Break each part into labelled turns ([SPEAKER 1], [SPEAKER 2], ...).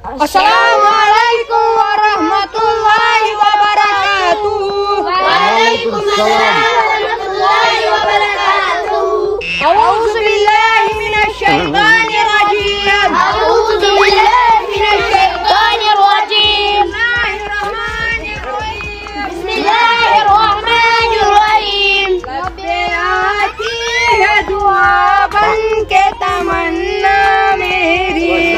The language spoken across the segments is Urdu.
[SPEAKER 1] Assalamualaikum warahmatullahi wabarakatuh.
[SPEAKER 2] Waalaikumsalam warahmatullahi wabarakatuh.
[SPEAKER 1] A'udzu billahi minasy syaithanir rajim.
[SPEAKER 2] A'udzu billahi minasy syaithanir rajim. Bismillahirrahmanirrahim.
[SPEAKER 1] Rabbi aati hai dua ban ke tamanna meri.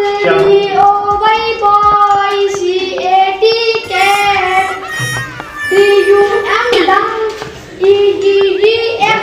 [SPEAKER 2] APPLE boy CAT cat DUM EGGF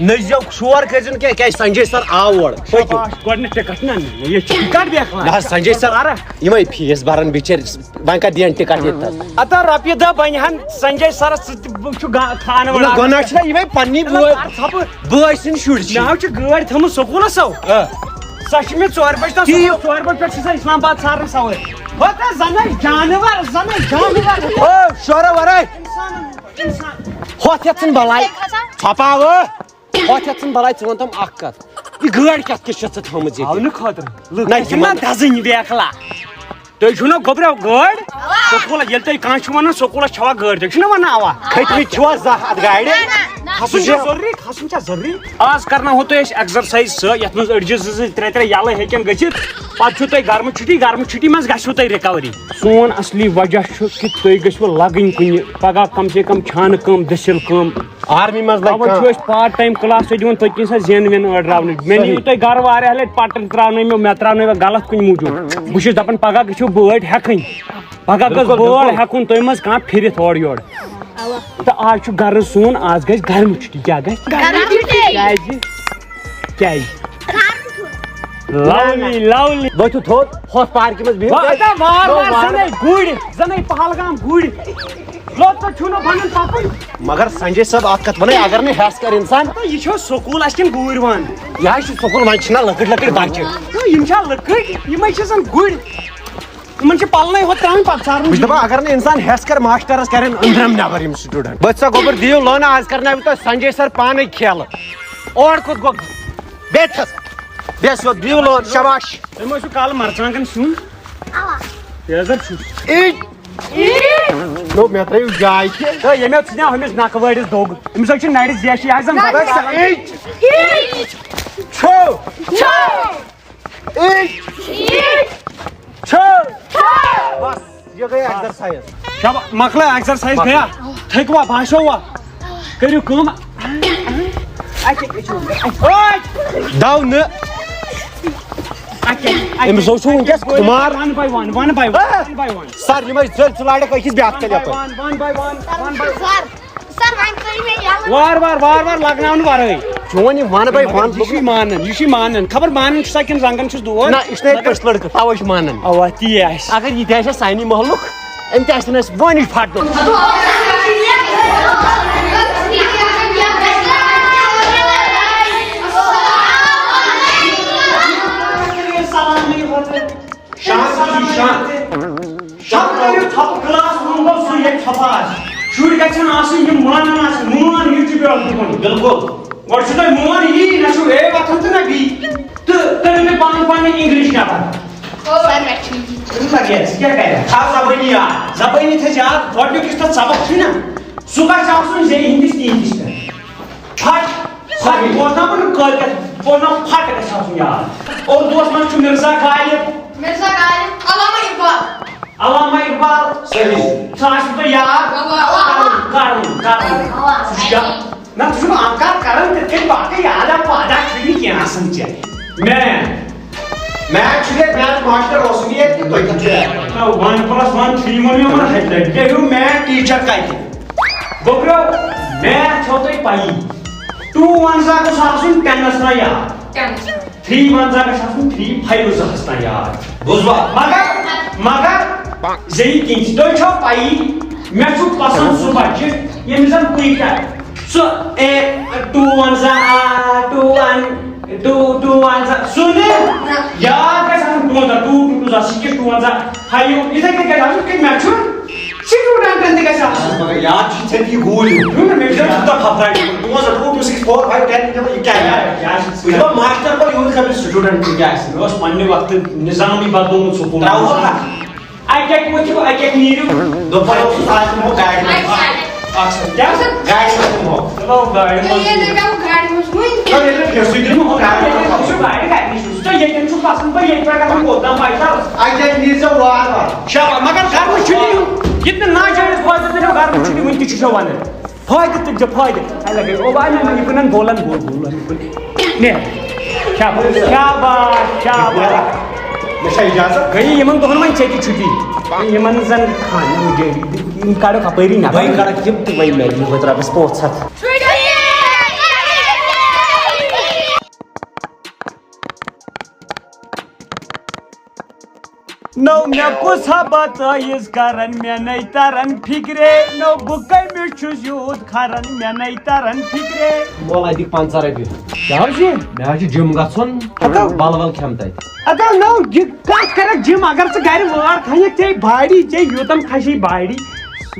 [SPEAKER 3] نزیو شور کٔرزِن کینٛہہ کیٛازِ سنجے سر آو اور
[SPEAKER 4] گۄڈنیٚتھ ٹِکٹ نا یہ ٹِکٹ بیکھ
[SPEAKER 3] نہ حظ سنجے سر یِمے فیس بران بِچٲرۍ وۄنۍ کتھ دِین ٹِکٹ ییٚتہِ
[SPEAKER 4] اتا رۄپیہِ دہ بنہِ ہن سنجے سرس سۭتۍ چھُ خانہٕ وٲلۍ
[SPEAKER 3] گۄناہ چھُنہ یِمے پننی بٲے سٕنٛدۍ شُرۍ چھِ
[SPEAKER 4] مےٚ حظ چھِ گٲڑۍ تھٲومٕژ سکوٗلس سو سۄ چھِ مےٚ 4 بجہِ تام 4 بجہِ پٮ۪ٹھ چھِ سۄ اسلام آباد سارنٕے سوٲرۍ ہوتا زنے جانور
[SPEAKER 3] شورو ورٲے ہوٚتھ یتھ ژھٕن بلاے ژھۄپاو ہوٚتھ یتھ ژھٕن بلاے ژٕ وَن تِم اکھ کتھ یہِ گٲڑۍ کتھ کِژھ چھےٚ ژٕ تھٲومٕژ ییٚتہِ
[SPEAKER 4] ہاونہٕ خٲطرٕ
[SPEAKER 3] نہ
[SPEAKER 4] یِم نا دزٕنۍ بیکلا تُہۍ چھُو نا گۄبریو گٲڑۍ سکوٗل ییٚلہِ تُہۍ کانٛہہ چھُ ونان سکوٗلس چھوا گٲڑۍ تُہۍ چھُو نا ونان اوا
[SPEAKER 3] کھٔتمٕتۍ چھِوا زانٛہہ اتھ گاڑِ
[SPEAKER 4] کھسُن چھا ضروٗری کھسُن چھا ضروٗری آز کرناوہو تۄہہِ أسۍ ایٚگزرسایز سۄ یتھ منٛز أڑجہِ 2-3 یلہٕ ہیٚکن گٔژھِتھ پتہٕ چھُو تۄہہِ گرمہٕ چھُٹی منٛز گژھِوٕ تۄہہِ رِکوری سون اصلی وجہ چھُ کہِ تُہۍ گٔژھِوٕ لگٕنۍ کُنہِ پگاہ کم سے کم چھانہٕ کٲم دٔسِل کٲم
[SPEAKER 3] آرمی منٛز
[SPEAKER 4] تَوے چھُ أسۍ پارٹ ٹایم کلاس تۄہہِ دِوان پٔتۍ کِنۍ سۄ زٮ۪ن وٮ۪ن أڑراونٕچ مےٚ نِیِو تُہۍ گرٕ واریاہ لٹہِ پٹن تراونٲیمو مےٚ تراونٲیوا غلط کُنہِ موٗجوٗب بہٕ چھُس دپان پگاہ گٔژھِو بٲڑۍ ہٮ۪کٕنۍ پگاہ گٔژھ بٲڑ ہٮ۪کُن تُہۍ منٛز کانٛہہ پھِرِتھ اورٕ یورٕ تہٕ آز چھُ گرٕ سون آز گژھِ گرمہٕ چھُٹی کیٛاہ گژھِ کیٛازِ لولی لولی
[SPEAKER 3] ؤتھِو تھوٚد ہوٚتھ پارکہِ منٛز بِہِو
[SPEAKER 4] وار وار زَنٕے پہلگام گُرۍ لوٚت چھُو نہٕ بَنان پَکُن
[SPEAKER 3] مگر سنجے صٲب اکھ کتھ ونے اگر نہٕ ہٮ۪س کر انسان
[SPEAKER 4] یہِ چھُ سکوٗل اَسہِ کِنہٕ گُرۍ وَن
[SPEAKER 3] یہِ حظ چھُ سکوٗل وۄنۍ چھِنہ لۄکٕٹۍ لۄکٕٹۍ بچہِ
[SPEAKER 4] یِم چھا لٔکٕٹۍ یِمے چھِ زن گُرۍ یِمن چھِ پلنٕے ہوت تراوٕنۍ پتہٕ سارنٕے
[SPEAKER 3] بہٕ چھُس دپان اگر نہٕ انسان ہٮ۪س کر ماشٹرس کرن أنٛدرم نٮ۪بر یِم سٹوٗڈنٹ بہٕ سا گوٚبُر دِیِو لٲنہٕ آز کرناوِ تۄہہِ سنجے سر پانے کھیلہٕ اور کوٚت گوٚو بیٹھس بیٚیس یوت دِیِو لٲن شاباش
[SPEAKER 4] تُہۍ ما چھُو کالہٕ مرژٕوانٛگن سیُن تیزر چھُ
[SPEAKER 3] نو مےٚ ترٲیِو جاے
[SPEAKER 4] تہٕ ییٚمیو ژھٕنیو ہُمِس نکہٕ وٲرِس دوٚگ أمِس حظ چھِ نرِ زیچھِ یہِ آسہِ زن
[SPEAKER 3] بس یہِ گٔے ایٚگزرسایز
[SPEAKER 4] مۄکلٲے ایٚگزرسایز گٔیا تھٔکوا باسیٚوا کٔرِو کٲم
[SPEAKER 3] دو نہٕ أمِس اوس چھُ وٕنکیٚس خُمار سر یِمے زٔلۍ ژٕ لاڑکھ أکِس بیٛاکھ تیٚلہِ
[SPEAKER 4] وار وار لگناونہٕ ورٲے
[SPEAKER 3] چون یہِ ون باے ون
[SPEAKER 4] یہِ چھُے مانان خبر مانان چھُسا کِنہٕ زنگن چھُس دود
[SPEAKER 3] نہ یہِ چھُ ییٚتہِ پٔژھۍ لڑکہٕ تَوے چھُ مانان
[SPEAKER 4] اوا تی آسہِ
[SPEAKER 3] اگر یہِ تہِ آسہِ سانہِ محلُک أمۍ تہِ آسہِ نہٕ اَسہِ وٲنِج پھٹنُک
[SPEAKER 4] شُرۍ گژھن آسٕنۍ یِم مانان آسن مون یہِ چھُ بیٛاکھ دُکان
[SPEAKER 3] بِلکُل
[SPEAKER 4] گۄڈٕ چھُ تۄہہِ مون یی نہ چھُو اے وۄتھان تہٕ نہ بی تہٕ کٔرِو مےٚ پنٕنۍ اِنگلِش کیٛاہ کرِ تھاو زبٲنی یاد زبٲنی تھٲیزِ یاد گۄڈنیُک یُس تتھ سبق چھُے نا سُہ گژھِ آسُن زیٚیہِ ہِنٛدِس تیٖنٛتِس پٮ۪ٹھ پھٹ سۄ بوزناو بہٕ نہٕ کٲلکٮ۪تھ بوزناو پھٹ گژھِ آسُن یاد اردوٗوس منٛز چھُ مرزا غالب علامہ اقبال صحیح سُہ آسہِ تۄہہِ یاد کرُن سُہ چھُ نہ ژٕ چھُکھ انکار کران تِتھ کٔنۍ باقٕے یادا وادا چھُے نہٕ کینٛہہ آسان ژےٚ
[SPEAKER 3] میتھ چھُ ییٚتہِ میتھ ماشٹر اوسُم ییٚتہِ تہٕ تُہۍ کتھ چھُ
[SPEAKER 4] 1+1 ووٚن مےٚ ووٚن ہتہِ لٹہِ کیٛاہ ہیوٗ میتھ ٹیٖچر کتہِ گوٚبریو میتھ چھو تۄہہِ پایی 2 ونزا گوٚژھ آسُن 10 تام یاد 3 ونزا گژھِ آسُن 3 5 2 تام یاد بوٗزوا مگر زیٚیہِ کِنۍ تۄہہِ چھو پایی مےٚ چھُ پسنٛد سُہ بچہِ ییٚمِس زن کُنہِ کیٛاہ سُہ 2 ونزا 2 ونزا سُہ نہٕ یاد گژھِ آسُن 2 2 سُہ کہِ 2 ونزا 5 یِتھے کٔنۍ گژھِ آسُن کہِ مےٚ چھُ سٹوٗڈنٹن تہِ گژھِ آسُن
[SPEAKER 3] مگر یاد چھُ ژےٚ تی گوٗلۍ
[SPEAKER 4] مےٚ چھُ تیوٗتاہ پھپراے
[SPEAKER 3] 2 2 6 4 5 10 یہِ کیٛاہ ماشٹر گوٚو یوٗت خبر سٹوٗڈنٹ تہِ کیٛاہ آسہِ
[SPEAKER 4] مےٚ اوس پننہِ وقتہٕ نظامٕے بدلومُت سکوٗل
[SPEAKER 3] ترٛاوہوکھ نا
[SPEAKER 4] اَکہِ اَکہِ ؤتھِو اَکہِ اَکہِ نیٖرِو
[SPEAKER 3] دوٚپمَے اوسُس آز دِمہو گاڑِ منٛز
[SPEAKER 4] کیٛاہ
[SPEAKER 3] گاڑِ منٛز دِمہو
[SPEAKER 4] چلو گاڑِ منٛز
[SPEAKER 3] سُہ دِمہو گاڑِ منٛز
[SPEAKER 4] ییٚتٮ۪ن چھُ پسنٛد بہٕ ییٚتہِ پٮ۪ٹھ گژھُن کوٚت تام پایدار
[SPEAKER 3] اَتہِ نیٖرزیو وار وار
[SPEAKER 4] شاباش مگر گرمہٕ چھُٹی ییٚتہِ نہٕ ناجٲیِز فٲیدٕ تُلِو گرمہٕ چھُٹی وٕنہِ تہِ چھُ ونان فٲیدٕ تُلۍزِ فٲیدٕ او بھائی یہِ کٕنن بولن بول نیرِ شاباش شاباش
[SPEAKER 3] مےٚ چھا اِجازت
[SPEAKER 4] گٔیے یِمن دۄہن وۄنۍ ژےٚ تہِ چھُٹی یِمن زن خانہِ مُجٲری یِم کڑو اپٲری
[SPEAKER 3] وۄنۍ کڑکھ یِم تہِ وۄنۍ مےٚ دِیِو رۄپیس 500
[SPEAKER 4] نو مے کس بتائز کرن مے نئی ترن فکرے نو بہ کمس چھس یوت کھرن مے نئی ترن فکرے
[SPEAKER 3] مول ادک 50 رۄپیہِ
[SPEAKER 4] کیا چھ
[SPEAKER 3] مےٚ چھُ جِم گژھُن بل ول کھٮ۪م تتہِ
[SPEAKER 4] ادا نو کت کرک جم اگر ژٕ گرِ وار کھنک ژے باڑی ژے یوتن کھسی باڑی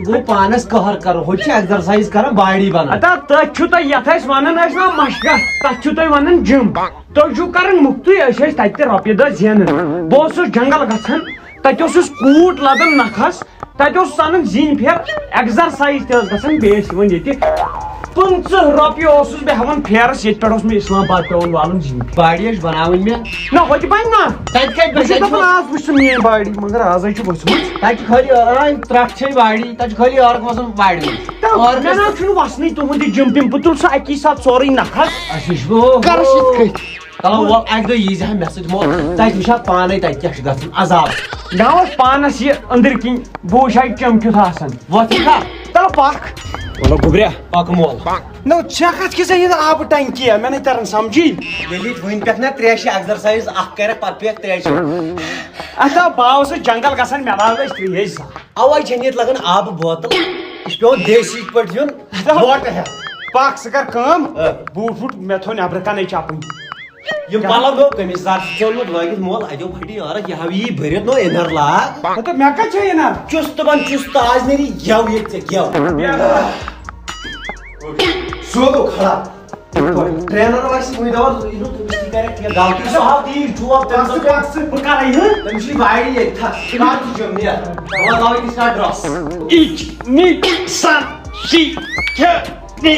[SPEAKER 3] گوٚو پانس کہر کرو ہُہ چھِ ایکزرسایز کران باڑی بنان
[SPEAKER 4] ادا تتھ چھُ تۄہہِ یتھ أسۍ ونان ٲسۍ نا مشقت تتھ چھُ تۄہہِ ونان جم تُہۍ چھُو کران مُفتٕے أسۍ ٲسۍ تتہِ تہِ رۄپیہِ دہ زینان بہٕ اوسُس جنگل گژھان تتہِ اوسُس کوٗٹ لدان نکھس تتہِ اوسُس انان زِنۍ پھیر ایکزرسایز تہِ ٲس گژھان بیٚیہِ ٲسۍ یِوان ییٚتہِ 50 رۄپیہِ اوسُس بہٕ ہٮ۪وان پھیرس ییٚتہِ پٮ۪ٹھ اوس مےٚ اسلام آباد پیٚوان والُن زِنۍ
[SPEAKER 3] باڑی ٲسۍ بناوٕنۍ مےٚ
[SPEAKER 4] نہ ہوٚتہِ بنہِ نا
[SPEAKER 3] تتہِ کتہِ
[SPEAKER 4] بہٕ چھُس
[SPEAKER 3] بنہِ
[SPEAKER 4] دپان آز وٕچھ ژٕ میٲنۍ باڑی مگر آزے چھُ ؤژھمٕژ
[SPEAKER 3] تتہِ چھِ خٲلی ترٛٹھ چھے باڑی تتہِ چھُ خٲلی عٲرق وسان باڑِ منٛز
[SPEAKER 4] مےٚ نہ چھُنہٕ وسنٕے تُہُنٛد یہِ جم تِم بہٕ تُلہٕ سُہ اکی ساتہٕ سورُے نکھس
[SPEAKER 3] اَسہِ وٕچھ
[SPEAKER 4] کرس یِتھ کٔٹھۍ
[SPEAKER 3] چلو وول اکہِ دۄہ ییٖزِ ہا مےٚ سۭتۍ مول تتہِ وٕچھ ہا پانے تتہِ کیٛاہ چھُ گژھان عذاب
[SPEAKER 4] مےٚ اوس پانس یہِ أنٛدٕرۍ کِنۍ بہٕ وٕچھ ہا کیٚم کیُتھ آسان
[SPEAKER 3] وۄتھ کھا
[SPEAKER 4] تلہٕ پکھ
[SPEAKER 3] مطلب گوٚبریا پکھ مول
[SPEAKER 4] نو ژےٚ کتھ کِژھ یہِ آبہٕ ٹنکی مےٚ نَے تران سمجھی
[SPEAKER 3] ییٚلہِ ییٚتہِ وٕنۍ پٮ۪ٹھ نا ترٛیشہِ ایکزرسایز اکھ کرکھ پتہٕ پیٚکھ ترٛیشہِ
[SPEAKER 4] اچھا بہٕ اوسُس جنگل گژھان مےٚ لاگ أسۍ ترٛیش زٕ
[SPEAKER 3] اوے چھنہٕ ییٚتہِ لگان آبہٕ بوتل یہِ چھُ پیٚوان دیسی پٲٹھۍ دیُن لوٹہٕ ہٮ۪تھ
[SPEAKER 4] پکھ ژٕ کر کٲم بوٗٹھ ووٗٹھ مےٚ تھوٚو نیبرٕ کنے چپٕنۍ
[SPEAKER 3] یِم پلو گوٚو قمیٖض یزار چھُ ژےٚ لٲگِتھ مول اتیو پھٹی عٲرق یہِ ہاو یی بٔرِتھ نو اِنر لاگ
[SPEAKER 4] مطلب مےٚ کتہِ چھےٚ یِنار
[SPEAKER 3] چُستہٕ بن چُستہٕ آز نیری گٮ۪و ییٚتہِ ژےٚ گٮ۪و سیوٚدُو کھڑا ٹرینر واسہِ وٕنۍ دپان تٔمِس تہِ کرٮ۪کھ کینٛہہ غلطی سُہ ہاو تیٖر ٹھوپ
[SPEAKER 4] بہٕ کرے یہِ
[SPEAKER 3] تٔمِس چھُے باڑی ییٚتہِ تھس کر تہِ جم نیر بہٕ لاگے تہِ سٹارٹ ڈرس
[SPEAKER 4] ایچ نی سن سی نی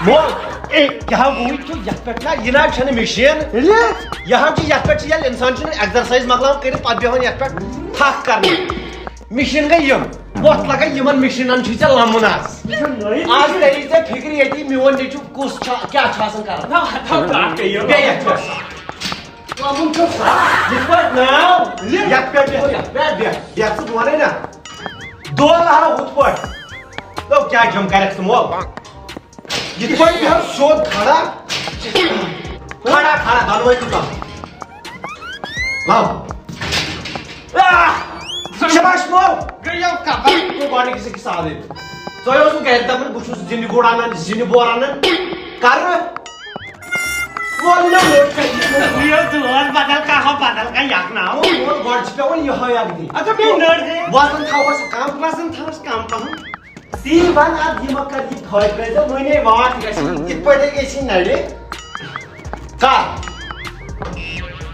[SPEAKER 3] مول اے یہِ ہاو وٕنۍ چھُ یتھ پٮ۪ٹھ نا یہِ نہ چھنہٕ مِشیٖن یہِ ہاو چھِ یتھ پٮ۪ٹھ چھِ ییٚلہِ اِنسان چھُنہٕ ایکزرسایز مۄکلاوان کٔرِتھ پتہٕ بیٚہوان یتھ پٮ۪ٹھ تھکھ کرنہِ مِشیٖن گٔے یِم وۄتھ لگان یِمن مِشیٖنن چھُے ژےٚ لمُن آز آز تری ژےٚ فِکرِ ییٚتی میون نیٚچوٗ کُس چھُ کیٛاہ چھُ آسان کران بیٚیہِ یتھ پٮ۪ٹھ لمُن چھُ یِتھ پٲٹھۍ ناو یتھ پٮ۪ٹھ بیٚہہ ژٕ بہٕ ونے نا دول ہاو ہُتھ پٲٹھۍ دوٚپ کیٛاہ جم کرکھ ژٕ مول یِتھ پٲٹھۍ بیٚہو سیوٚد کھڑا کھڑا کھڑا دۄنوے تہِ لم شباش مول گۄڈنِکِس أکِس سادٕے تۄہہِ اوسوٕ گرِ دپان بہٕ چھُس زِنہِ گُر انان زِنہِ بور انان کر مول
[SPEAKER 4] بدل کانٛہہ یکناو
[SPEAKER 3] مول گۄڈٕ چھِ پیٚوان یِہوے اکھ دِنۍ
[SPEAKER 4] اچھا بیٚیہِ نٔر
[SPEAKER 3] وزن تھاوس کم
[SPEAKER 4] وزن تھاوس کم پہم
[SPEAKER 3] تی ون ادٕ یہِ مہ کر یہِ پھٲڑۍ ترٲیزیو وٕنے واٹھ گژھِ یِتھ پٲٹھۍ گژھِ نرِ کر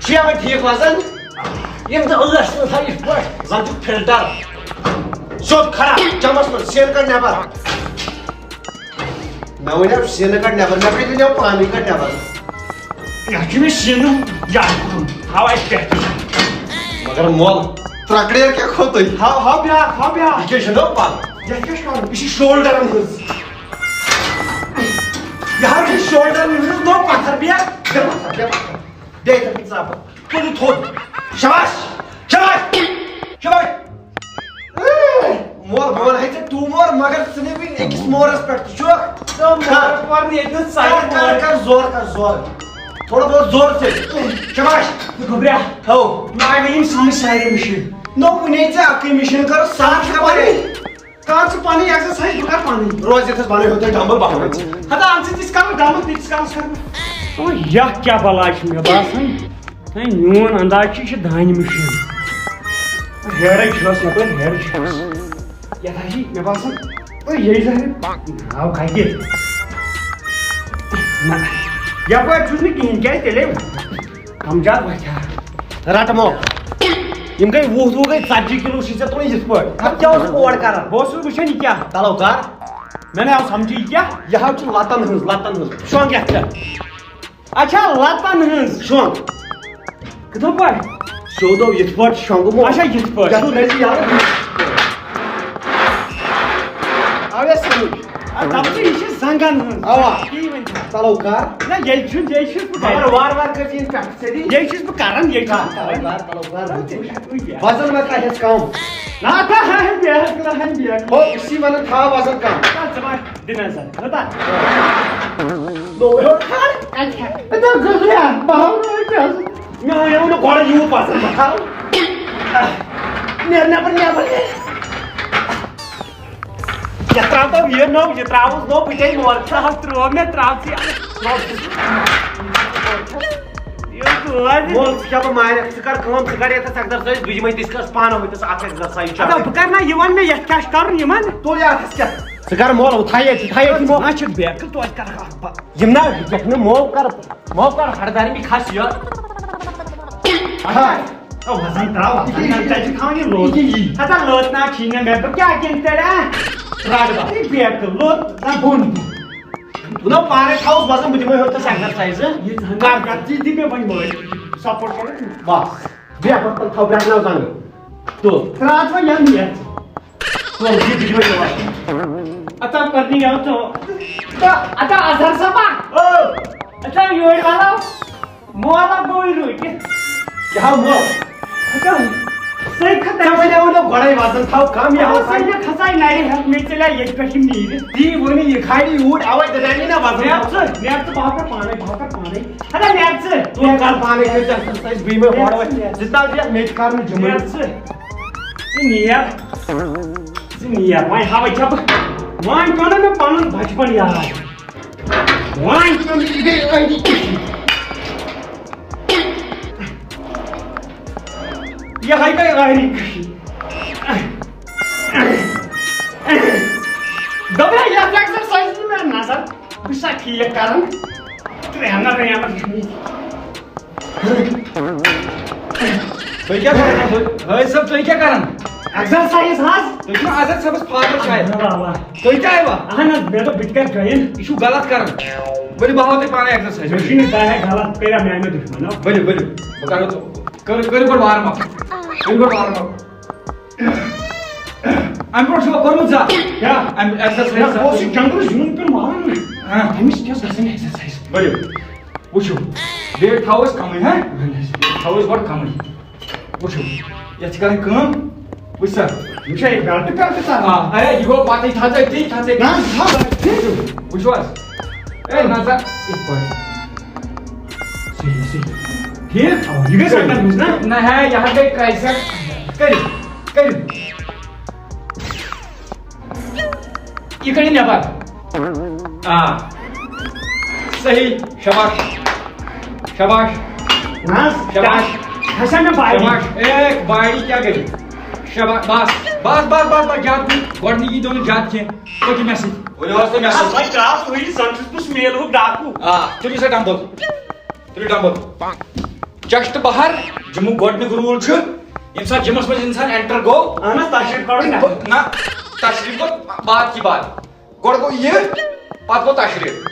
[SPEAKER 3] چھُ یِوان ٹھیٖک وزن یِم ژٕ ٲس نہٕ تھاو یِتھ پٲٹھۍ زن چھُ فلٹر سیوٚد کھڑا چمس منٛز سیٖنہٕ کڑ نٮ۪بر مےٚ ؤنیو سیٖنہٕ کڑ نٮ۪بر مےٚ کتہِ ؤنیو پانے کڑ نٮ۪بر
[SPEAKER 4] یتھ چھُ مےٚ سیٖنہٕ یاد کوٚرمُت ہاو اَتہِ پٮ۪ٹھ
[SPEAKER 3] مگر مول ترکڑیر کیٛاہ کھوٚت تۄہہِ
[SPEAKER 4] ہاو بیٛاکھ ہاو بیٛاکھ
[SPEAKER 3] یہِ کیٛاہ چھُ نو پل
[SPEAKER 4] یتھ کیٛاہ چھُ کرُن
[SPEAKER 3] یہِ چھِ شولڈرن ہٕنٛز
[SPEAKER 4] یہِ ہاو چھِ شولڈرن ہٕنٛز نو پتھر بیٚیہِ
[SPEAKER 3] دے یِتھٕ ژاپہٕ
[SPEAKER 4] تُلِو تھوٚد شباش شباش شباش
[SPEAKER 3] مول بہٕ ونہے ژےٚ ٹوٗ مور مگر ژٕ نہٕ وٕنۍ أکِس مورس پٮ۪ٹھ تہِ چھُکھ
[SPEAKER 4] ییٚتہِ
[SPEAKER 3] کر زور کر زور تھوڑا بہت زور سے
[SPEAKER 4] شباش گوٚبریا
[SPEAKER 3] تھو
[SPEAKER 4] مےٚ آیہِ وۄنۍ یِم سمجھ سارے مِشیٖن
[SPEAKER 3] نو وٕنے ژےٚ اکٕے مِشیٖن کر سان چھُ پنٕنۍ
[SPEAKER 4] کر ژٕ پنٕنۍ ایکزرسایز بہٕ کرٕ پنٕنۍ
[SPEAKER 3] روز یتھس بنٲیو تۄہہِ ڈمبل بہوٲیِتھ
[SPEAKER 4] ہتا اَمہِ سۭتۍ تِژھ کالس ڈمبل تیٖتِس کالس کرٕ بہٕ یتھ کیٛاہ بلاے چھِ مےٚ باسان میون انداز چھُ یہِ چھِ دانہِ مِشیٖن ہیرٕے چھُس یپٲرۍ ہیرٕ چھُس یتھ حظ چھِ مےٚ باسان یے زن ناو کھَکہِ نہ یپٲرۍ چھُس نہٕ کِہیٖنۍ کیٛازِ تیٚلے کمجاد وتھِ ہا
[SPEAKER 3] رٹ مول یِم گٔے 20 گٔے 40 کِلوٗ چھِ ژےٚ تُلٕنۍ یِتھ پٲٹھۍ اتھ کیٛاہ اوسُکھ اور کران
[SPEAKER 4] بہٕ اوسُس وٕچھان یہِ کیٛاہ
[SPEAKER 3] چلو کر
[SPEAKER 4] مےٚ نہٕ آو سمجھی یہِ کیٛاہ
[SPEAKER 3] یہِ ہاو چھِ لتن ہٕنٛز شۄنٛگ یتھ پٮ۪ٹھ
[SPEAKER 4] اچھا لتن ہٕنٛز
[SPEAKER 3] شۄنٛگ
[SPEAKER 4] کِتھٕ پٲٹھۍ
[SPEAKER 3] سیوٚدو یِتھ پٲٹھۍ شۄنٛگہٕ مول
[SPEAKER 4] اچھا یِتھ پٲٹھۍ
[SPEAKER 3] یتھ رٔژِ یلہٕ
[SPEAKER 4] آو یہِ سمجھ دپتہٕ یہِ چھِ زنٛگن ہٕنٛز
[SPEAKER 3] اوا
[SPEAKER 4] تی ؤنۍ
[SPEAKER 3] چلو کر
[SPEAKER 4] نہ ییٚلہِ چھُس بہٕ
[SPEAKER 3] مگر
[SPEAKER 4] کران
[SPEAKER 3] وارٕ وارٕ کٔرۍ زِ پٮ۪ٹھ سیٚدی
[SPEAKER 4] ییٚلہِ چھُس بہٕ کران ییٚلہِ چھُس بہٕ کران
[SPEAKER 3] وزن ما تھایس کم
[SPEAKER 4] نہ تھا ہن بیٚیہِ
[SPEAKER 3] ہو اسی ونان تھاو وزن کم
[SPEAKER 4] ژٕ ما دِ نظر کوٗتاہ مےٚ ؤنیو نہٕ گۄڈٕ یوٗت پسنٛد بہٕ تھاو
[SPEAKER 3] نیبر یہ تراو یہ نو یہ تراوس نو بچے مور
[SPEAKER 4] ترو میں تراو سی
[SPEAKER 3] مول کیا مارے ثر کام ثر یہ ایکسرسائز بجے میں تس کس پانہ ہوتس اخ ایکسرسائز
[SPEAKER 4] ادا بہ کرنا یہ ون میں یہ کیا کرن یمن
[SPEAKER 3] تول یا کیا ثر مول تھائی مول
[SPEAKER 4] اچھ بیکل تو کر
[SPEAKER 3] یم نا یہ مول کر ہرداری میں کھس یہ
[SPEAKER 4] وزن تراو چھ کھانی لوت ادا لوت نا چھین میں کیا کن تڑا راڈ بیکل لوت نہ بون
[SPEAKER 3] نا پانے تھاؤس وزن بجے میں ہوتس ایکسرسائز
[SPEAKER 4] کر دی دی میں ون مول سپورٹ کر
[SPEAKER 3] بس بیا پر تھاو برنا زنگ تو
[SPEAKER 4] رات میں یم یہ
[SPEAKER 3] تو یہ بجے میں
[SPEAKER 4] اتا کرنی ہے تو اتا اظہر صاحب اتا یور والا مولا گوئی روئی
[SPEAKER 3] کیا مول
[SPEAKER 4] اتا صحیح
[SPEAKER 3] کیا
[SPEAKER 4] ختم
[SPEAKER 3] وجہ وہ گڑے وزن تھاو کم یا
[SPEAKER 4] صحیح کھسائی ناری ہاتھ میں چلا یہ پہم نیر
[SPEAKER 3] دی ونی یہ کھائی اوٹ آواز دانی نا وزن
[SPEAKER 4] نیپ باہر پانے ادا نیپ
[SPEAKER 3] تو کر پانے کے ایکسرسائز بھی میں ہوڑ جتنا بھی میچ کرنے جمع
[SPEAKER 4] نیپ وائن ہوا چپ وائن کانا میں پانن بچپن یاد وائن کانا یہ ہائی کا غیری دبا یہ ایکسرسائز میں نظر بسا ٹھیک کرن رہنا
[SPEAKER 3] تو کیا کرنا ہے سب تو کیا کرنا
[SPEAKER 4] ایکسرسائز ہاں
[SPEAKER 3] تو آزاد سبس فادر شاید
[SPEAKER 4] بابا
[SPEAKER 3] تو کیا ہے وا
[SPEAKER 4] اہن میں تو بٹکر گئین
[SPEAKER 3] یہ غلط کرن بڑی بہت پانے ایکسرسائز
[SPEAKER 4] مشین کا ہے غلط کرا میں دشمن
[SPEAKER 3] بڑی بکر تو کر وارم اپ وارم اپ ام پر شو کرم زا
[SPEAKER 4] کیا
[SPEAKER 3] ام ایکسرسائز
[SPEAKER 4] وہ جنگل جون پر مارن ہمس کیا سسن ایکسرسائز
[SPEAKER 3] بڑی وچو ویٹ ہاؤس کم ہے ہاؤس بڑ کم وچو یہ کرن کام وچا
[SPEAKER 4] مجھے بیلٹ سا
[SPEAKER 3] ہاں اے یہ گو پاتے تھا
[SPEAKER 4] نا ہاں
[SPEAKER 3] وچو اے نظر ایک پوائنٹ
[SPEAKER 4] صحیح ٹھیک یہ بھی سکتا نا
[SPEAKER 3] نہ ہے یہاں گئی ٹرائسیپ کر یہ کڑی نیبر ہاں صحیح شاباش شاباش
[SPEAKER 4] شاباش حسن میں بھائی
[SPEAKER 3] شاباش ایک باڑی کیا گئی شاباش بس بس بس بس بس جات گۄڈنی کی دونوں جات کے تو کی میسج وہ واسطے میسج
[SPEAKER 4] بھائی کراس ہوئی سنسس کس میل ہو ڈاکو
[SPEAKER 3] ہاں تلی سے ڈمبل چشت باہر جموں گۄڈنیُک روٗل چھُ ییٚمہِ ساتہٕ جِمس منٛز اِنسان اٮ۪نٹر گوٚو
[SPEAKER 4] اہن تشریف کڑو
[SPEAKER 3] نہ تشریف گوٚو بات کی بات گۄڈٕ گوٚو یہِ پتہٕ گوٚو تشریف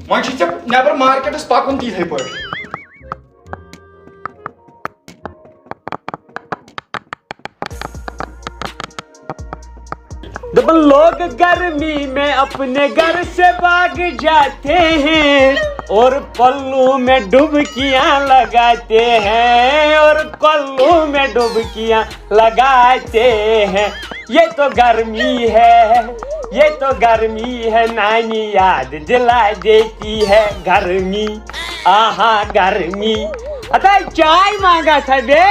[SPEAKER 3] وۄنۍ چھُ ژےٚ نٮ۪بر مارکیٹس پکُن تیٖتھٕے پٲٹھۍ
[SPEAKER 4] لوگ گرمی میں اپنے گھر سے بھاگ جاتے ہیں اور پلو میں ڈبکیاں لگاتے ہیں اور پلو میں ڈبکیاں لگاتے ہیں یہ تو گرمی ہے یہ تو گرمی ہے نانی یاد دلا دیتی ہے گرمی آہا گرمی اتا چائے مانگا تھا بے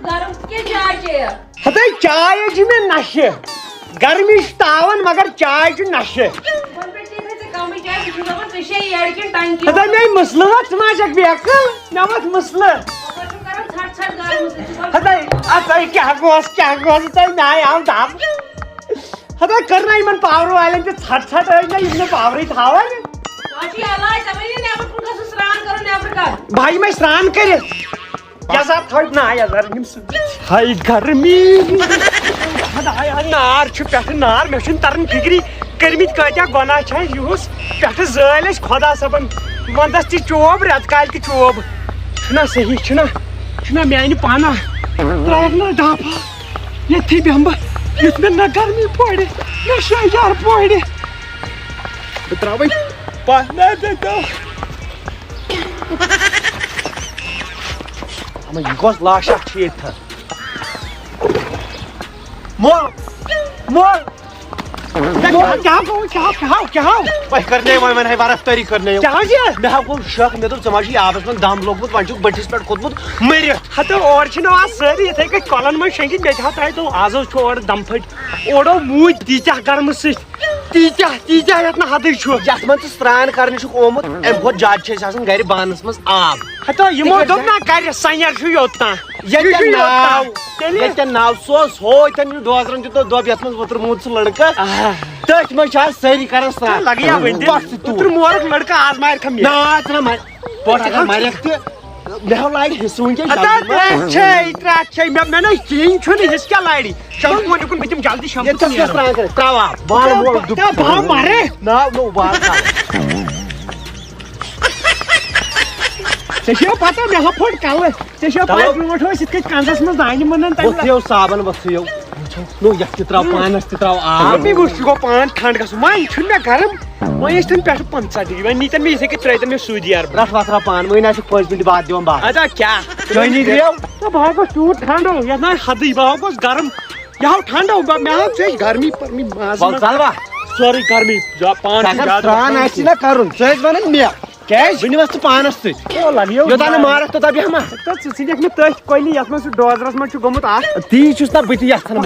[SPEAKER 1] گرم کی چائے
[SPEAKER 4] ہتا چائے جی میں نشے گرمی تاون مگر چائے چھ نشے ہتا میں مسلہ وقت ما چک بیکل نہ وقت مسلہ ہتا اتا کیا گوس تے ناے آو داب ہتا کرنا یمن پاور والن تے ژھٹ ژھٹ نہ یمن پاوری تھاون بھائی میں سران کرت یزار تھوڑ نا یزار نم ہائی گرمی نار پہ نار مے تران فکری کرمت کتیا گناہ یہس پہ زل خدا صبن وندس تہ چوب رت کال تہ چوب چھنا صحیح چھنا میانہ پانہ تراک نا ڈاپا یتھی بیہم بہ یت مے نہ گرمی پوڑِ نہ شیار پوڑِ بہ تراوے پانہ دو یہ گوس لاشا ٹھیک تھا مول
[SPEAKER 3] وۄنۍ کرنے وۄنۍ ہے ورفتٲری کرنے مےٚ ہا گوٚو شک مےٚ دوٚپ ژٕ ما چھُے آبس منٛز دم لوگمُت وۄنۍ چھُکھ بٔٹھِس پٮ۪ٹھ کھوٚتمُت مٔرِتھ
[SPEAKER 4] ہتو اور چھِنہٕ آز سٲری یِتھٕے کٔٹھۍ کۄلن منٛز شیٚنگِتھ مےٚ تہِ ہا ترٛایہِ تو آز حظ چھُ اورٕ دم پھٔٹۍ اورو موٗدۍ تیٖتیاہ گرمہٕ سۭتۍ تیٖتیاہ یتھ نہٕ حدٕے چھُ
[SPEAKER 3] یتھ منٛز ژٕ سرٛان کرنہِ چھُکھ آمُت امہِ کھۄتہٕ زیادٕ چھِ أسۍ آسان گرِ بانس منٛز آب
[SPEAKER 4] ہتو یِمو دوٚپ نا گرِ سَنیر چھُ یوٚتام
[SPEAKER 3] ییٚتٮ۪ن ناو سُہ اوس ہوتٮ۪ن ڈوزرن دیُت دوٚپ یتھ منٛز وُترمُت سُہ لڑکہٕ تٔتھۍ منٛز چھِ آز سٲری کران سرٛان
[SPEAKER 4] لگیا وٕنۍ مورُک لڑکہٕ آز مارِ کھم
[SPEAKER 3] نا ژٕ نا مریکھ تہِ مےٚ ہا لاگہِ حصہٕ وٕنکٮ۪ن
[SPEAKER 4] مےٚ نہ کِہیٖنۍ چھُنہٕ حِصہٕ کیٛاہ لارِ شمپوٗ یِکُن بہٕ دِمہٕ جلدی شمپوٗ
[SPEAKER 3] سرٛان کٔرِتھ تراو آب بال
[SPEAKER 4] مارے
[SPEAKER 3] نا نو بال
[SPEAKER 4] ژےٚ چھےٚ پتہ مےٚ ہا پھوٚٹ کلہٕ ژےٚ چھےٚ پاے برونٛٹھ ٲسۍ یِتھ کٔٹھۍ کنزس منٛز دانہِ مٕنن
[SPEAKER 3] وۄتھیو صابن وۄتھیو نو یتھ تہِ تراو پانس تہِ تراو آب
[SPEAKER 4] وٕچھ یہِ گوٚو پان ٹھنڈ گژھُن وۄنۍ چھُنہٕ مےٚ گرم وۄنۍ ٲسۍ تَمہِ پٮ۪ٹھٕ 50 ڈگری وۄنۍ نیٖتن مےٚ یِتھٕے کٔٹھۍ ترٲیتن مےٚ سعوٗدی عرب
[SPEAKER 3] رٹھ وتھ تراو پان وۄنۍ آسہِ 5 منٹ بعد دِوان بہہ
[SPEAKER 4] ادا کیٛاہ
[SPEAKER 3] چٲنی دِیو
[SPEAKER 4] بہٕ گوٚژھ تیوٗت ٹھنڈ یتھ نہ حدٕے بہٕ گوٚژھ گرم یہِ ہاو ٹھنڈ مےٚ ہاو ژےٚ گرمی پٔرمٕتۍ
[SPEAKER 3] ول ژلوا
[SPEAKER 4] سورُے گرمی پان
[SPEAKER 3] سرٛان آسہِ نا کرُن ژٕ ٲسۍ ونان مےٚ کیٛازِ بہٕ نِمس ژٕ پانس سۭتۍ یوٚتانۍ نہٕ مارکھ توٚتانۍ بیٚہمہ
[SPEAKER 4] ژٕ ژھٕنکھ مےٚ تٔتھۍ کۄلہِ یتھ منٛز سُہ ڈوزرس منٛز چھُ گوٚمُت اکھ
[SPEAKER 3] تی چھُس نا بہٕ تہِ یژھان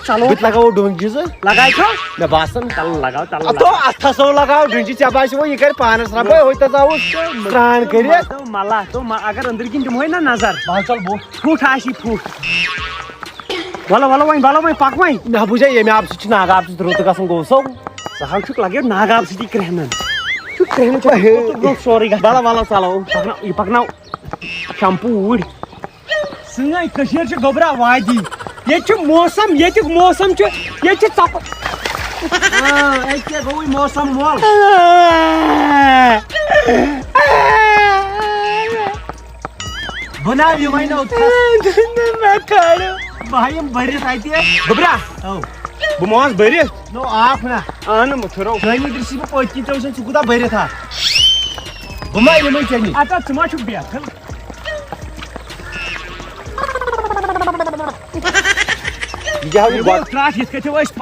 [SPEAKER 4] چلو
[SPEAKER 3] بہٕ تہِ لگاوو ڈوٗنۍ زٕ
[SPEAKER 4] لگاے چھو
[SPEAKER 3] مےٚ باسان
[SPEAKER 4] تلہٕ لگاو تلہٕ
[SPEAKER 3] تو اتھسو لگاو ڈوٗنۍ ژےٚ باسہِ وۄنۍ یہِ کرِ پانس ربٲے ہوٚتہِ ژاوُس سرٛان کٔرِتھ
[SPEAKER 4] ملا تو اگر أنٛدرۍ کِنۍ دِمہوے نا نظر
[SPEAKER 3] بہٕ چل بوٚٹھ
[SPEAKER 4] پھُٹ آسہِ یہِ پھُٹ وَلو وۄنۍ پک وۄنۍ
[SPEAKER 3] مےٚ بوٗزے ییٚمہِ آبہٕ سۭتۍ چھُ ناگ آبہٕ سۭتۍ رُت گژھن گوٚو سو
[SPEAKER 4] ژٕ حظ چھُکھ لگیو ناگہٕ آبہٕ سۭتی کرٛہنن سورُے
[SPEAKER 3] وَلہٕ ژلو
[SPEAKER 4] یہِ پکناو شمپوٗ اوٗرۍ سٲنۍ کٔشیٖر چھِ گوٚبرا وادی ییٚتہِ چھُ موسم ییٚتیُک موسم چھُ ییٚتہِ چھِ ژۄپہٕ
[SPEAKER 3] أکے گوٚوٕے موسم مول بہٕ نا یِمے نو بہٕ یِم بٔرِتھ اَتہِ
[SPEAKER 4] گوٚبرا بہٕ ماس بٔرِتھ
[SPEAKER 3] نو آف نا
[SPEAKER 4] اہنہٕ مُتھرو
[SPEAKER 3] سٲنی دِسی بہٕ پٔتۍ کِنۍ ژےٚ وٕچھن ژٕ کوٗتاہ بٔرِتھ ہا بہٕ ما یِمے ژےٚ نِش
[SPEAKER 4] اَدٕ ژٕ ما چھُکھ بیکھٕل ترٛاٹھ یِتھ کٔٹھۍ ٲسۍ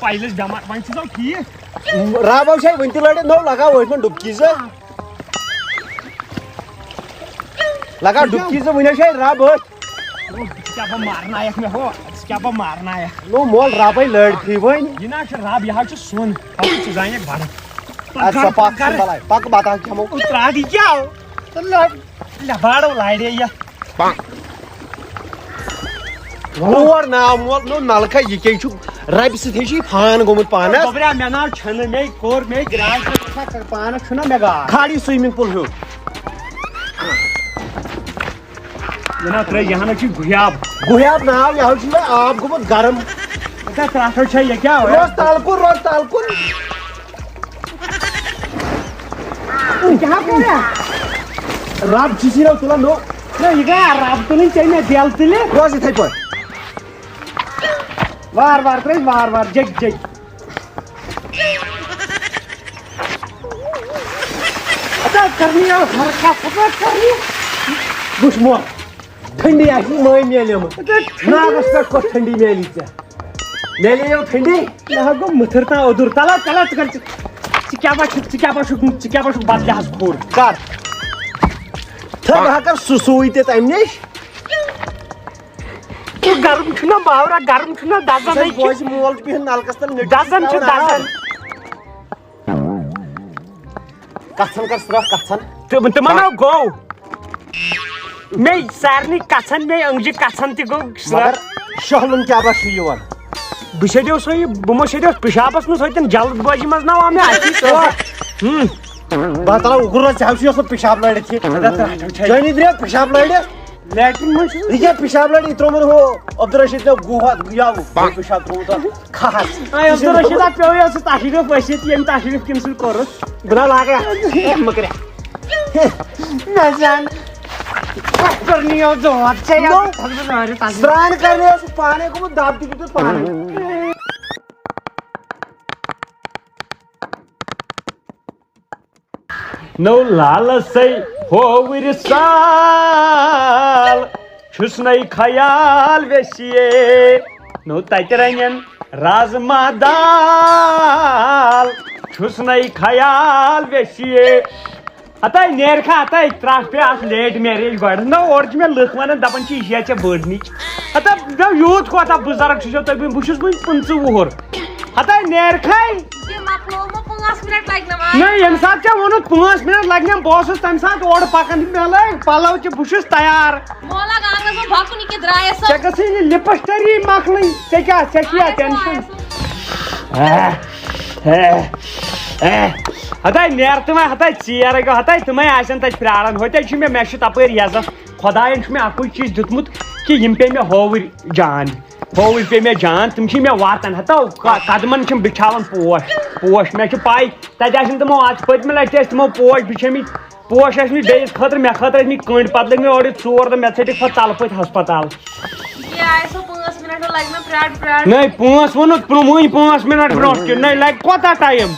[SPEAKER 4] پایلٕز بٮ۪مار وۄنۍ چھُسو ٹھیٖک
[SPEAKER 3] رابو چھے وٕنہِ تہِ لٲڑِتھ نو لگاو أتھۍ منٛز ڈُبکی زٕ لگاو ڈُبکی زٕ وٕنہِ چھے رب أتھۍ
[SPEAKER 4] کیٛاہ بہٕ مارنایکھ مےٚ ہو کیٛاہ بہٕ مارنایکھ
[SPEAKER 3] نو مول ربے لٲڑتھٕے وۄنۍ
[SPEAKER 4] یہِ نہ حظ چھُ رب یہِ حظ چھُ سۄن ژٕ زانیکھ بڑٕ
[SPEAKER 3] اَدٕ سا پک بلاے پک بتہٕ کھٮ۪مو
[SPEAKER 4] ترٛاٹھ یہِ کیٛاہ لباڑو لاڑے یتھ
[SPEAKER 3] اور ناو مول نو نلکہٕ یہِ کیٛاہ چھُ ربہِ سۭتۍ چھُ یہِ فان گوٚمُت پانس
[SPEAKER 4] گوٚبرا مےٚ نہ حظ چھنہٕ مےٚ کوٚر مےٚ گراج پانس چھُنہ مےٚ گاڈ
[SPEAKER 3] کھاڑ یہِ سُومنٛگ پوٗل ہیوٗ
[SPEAKER 4] یہِ نہ ترٛٲے یہِ ہنا چھُ گُہیاب
[SPEAKER 3] گُہیاب ناو یہِ حظ چھُ مےٚ آب گوٚمُت گرم
[SPEAKER 4] ترٛاٹھو چھےٚ یہِ کیٛاہ
[SPEAKER 3] روز تلکُن رب چھُسی نو تُلان نو
[SPEAKER 4] یہِ گٔے رب تُلٕنۍ ژےٚ مےٚ دٮ۪ل تُلہِ
[SPEAKER 3] روز یِتھٕے پٲٹھۍ
[SPEAKER 4] وار ترٛٲیِس وار جٔگۍ
[SPEAKER 3] وٕچھ مول ٹھنڈی آسہِ مٲنۍ میلیمٕژ ناگس پٮ۪ٹھ کۄس ٹھنڈی میلی ژےٚ میلیو ٹھنڈی
[SPEAKER 4] مےٚ حظ گوٚو مٕتھٕر تام اوٚدُر تلہ ژٕ کیٛاہ بہ چھُکھ بدلہِ حظ کھوٚر
[SPEAKER 3] کر تھٔو بہٕ ہا کر سُہ سُے تہِ تمہِ نِش
[SPEAKER 4] گرم چھُنہ باورا گرم چھُنہ دزان
[SPEAKER 3] بوزِ مول چھُ بِہِتھ نلکس تل
[SPEAKER 4] دزان چھُ دزان
[SPEAKER 3] کژھن کر صرف کژھن
[SPEAKER 4] تِمن ہا گوٚو مےٚ سارنٕے کژھن مےٚ أنٛگجہِ کژھن تہِ گوٚو
[SPEAKER 3] مگر شۄہلُن کیٛاہ با چھُ یِوان
[SPEAKER 4] بہٕ شیٚدیو سُے بہٕ مہ شیٚدیو پِشابس منٛز ہوٚتٮ۪ن جلد بٲزی منٛز نہ آو مےٚ اَتی
[SPEAKER 3] بہٕ تراو اُگر ژےٚ حظ چھُ اوسمُت پِشاب لٲڑِتھ یہِ چٲنی درٛاو پِشاب لٲڑِتھ
[SPEAKER 4] لیٹرِن منٛز چھُ
[SPEAKER 3] یہِ کیٛاہ پِشاب لٲڑِتھ یہِ ترٛوومُت ہُہ عبدالرشیٖد پِشاب ترٛوومُت کھہس
[SPEAKER 4] عبدالرشیٖد پیٚوٕے سُہ تشریٖف ؤسِتھ ییٚمۍ تشریٖف کٔمۍ سۭتۍ کوٚرُس
[SPEAKER 3] بہٕ نا لاگے مٔکرے سرٛان کرنہِ اوس پانے گوٚمُت دب تہِ دیُتُس پانے
[SPEAKER 4] نو لالسٕے ہووٕرِ سال چھُس نَے خیال ویسیے نو تتہِ رنٮ۪ن رازما دال چھُس نَے خیال ویشیے ہتاے نیرکھا ہتاے ترٛٹھ پے اتھ لیٹ میریج گۄڈٕ نہ اورٕ چھِ مےٚ لُکھ ونان دپان چھِ یہِ چھےٚ ژےٚ بٔڑنِچ ہتا یوٗت کوتاہ بُزرگ چھُسو تُہۍ بہٕ چھُس وُنہِ 25 وُہُر ہتاے نیرکھے نہ ییٚمہِ ساتہٕ ژےٚ ووٚنُتھ 5 منٹ لگنم بہٕ اوسُس تمہِ ساتہٕ اورٕ پکان مےٚ لٲگۍ پلو تہِ بہٕ چھُس تیار ژےٚ گژھٕے نہٕ لِپسٹری مۄکلٕنۍ ژےٚ کیٛاہ ٹینشن ہتاے نیر تِمے ہتاے ژیر گوٚو ہتاے تِمے آسن تتہِ پراران ہوتے چھُ مےٚ چھُ تپٲرۍ عزت خۄداین چھُ مےٚ اکُے چیٖز دیُتمُت کہِ یِم پے مےٚ ہووٕرۍ جان ہووٕرۍ پے مےٚ جان تِم چھِ مےٚ واتان ہتو قدمن چھِم بِچھاوان پوش مےٚ چھِ پاے تتہِ آسن تِمو آز پٔتمہِ لٹہِ تہِ ٲسۍ تِمو پوش بِچھٲمٕتۍ پوش ٲسۍ مٕتۍ بیٚیِس خٲطرٕ مےٚ خٲطرٕ ٲسۍ مٕتۍ کٔنٛڈۍ پتہٕ لٔگۍ مےٚ اورٕ 4 دۄہ مےٚ ژھٕٹِکھ پتہٕ تلہٕ پٔتۍ ہسپتال نٔے 5 ووٚنُتھ وٕنۍ 5 منٹ برونٛٹھ کِنۍ نٔے لگہِ کوتاہ ٹایم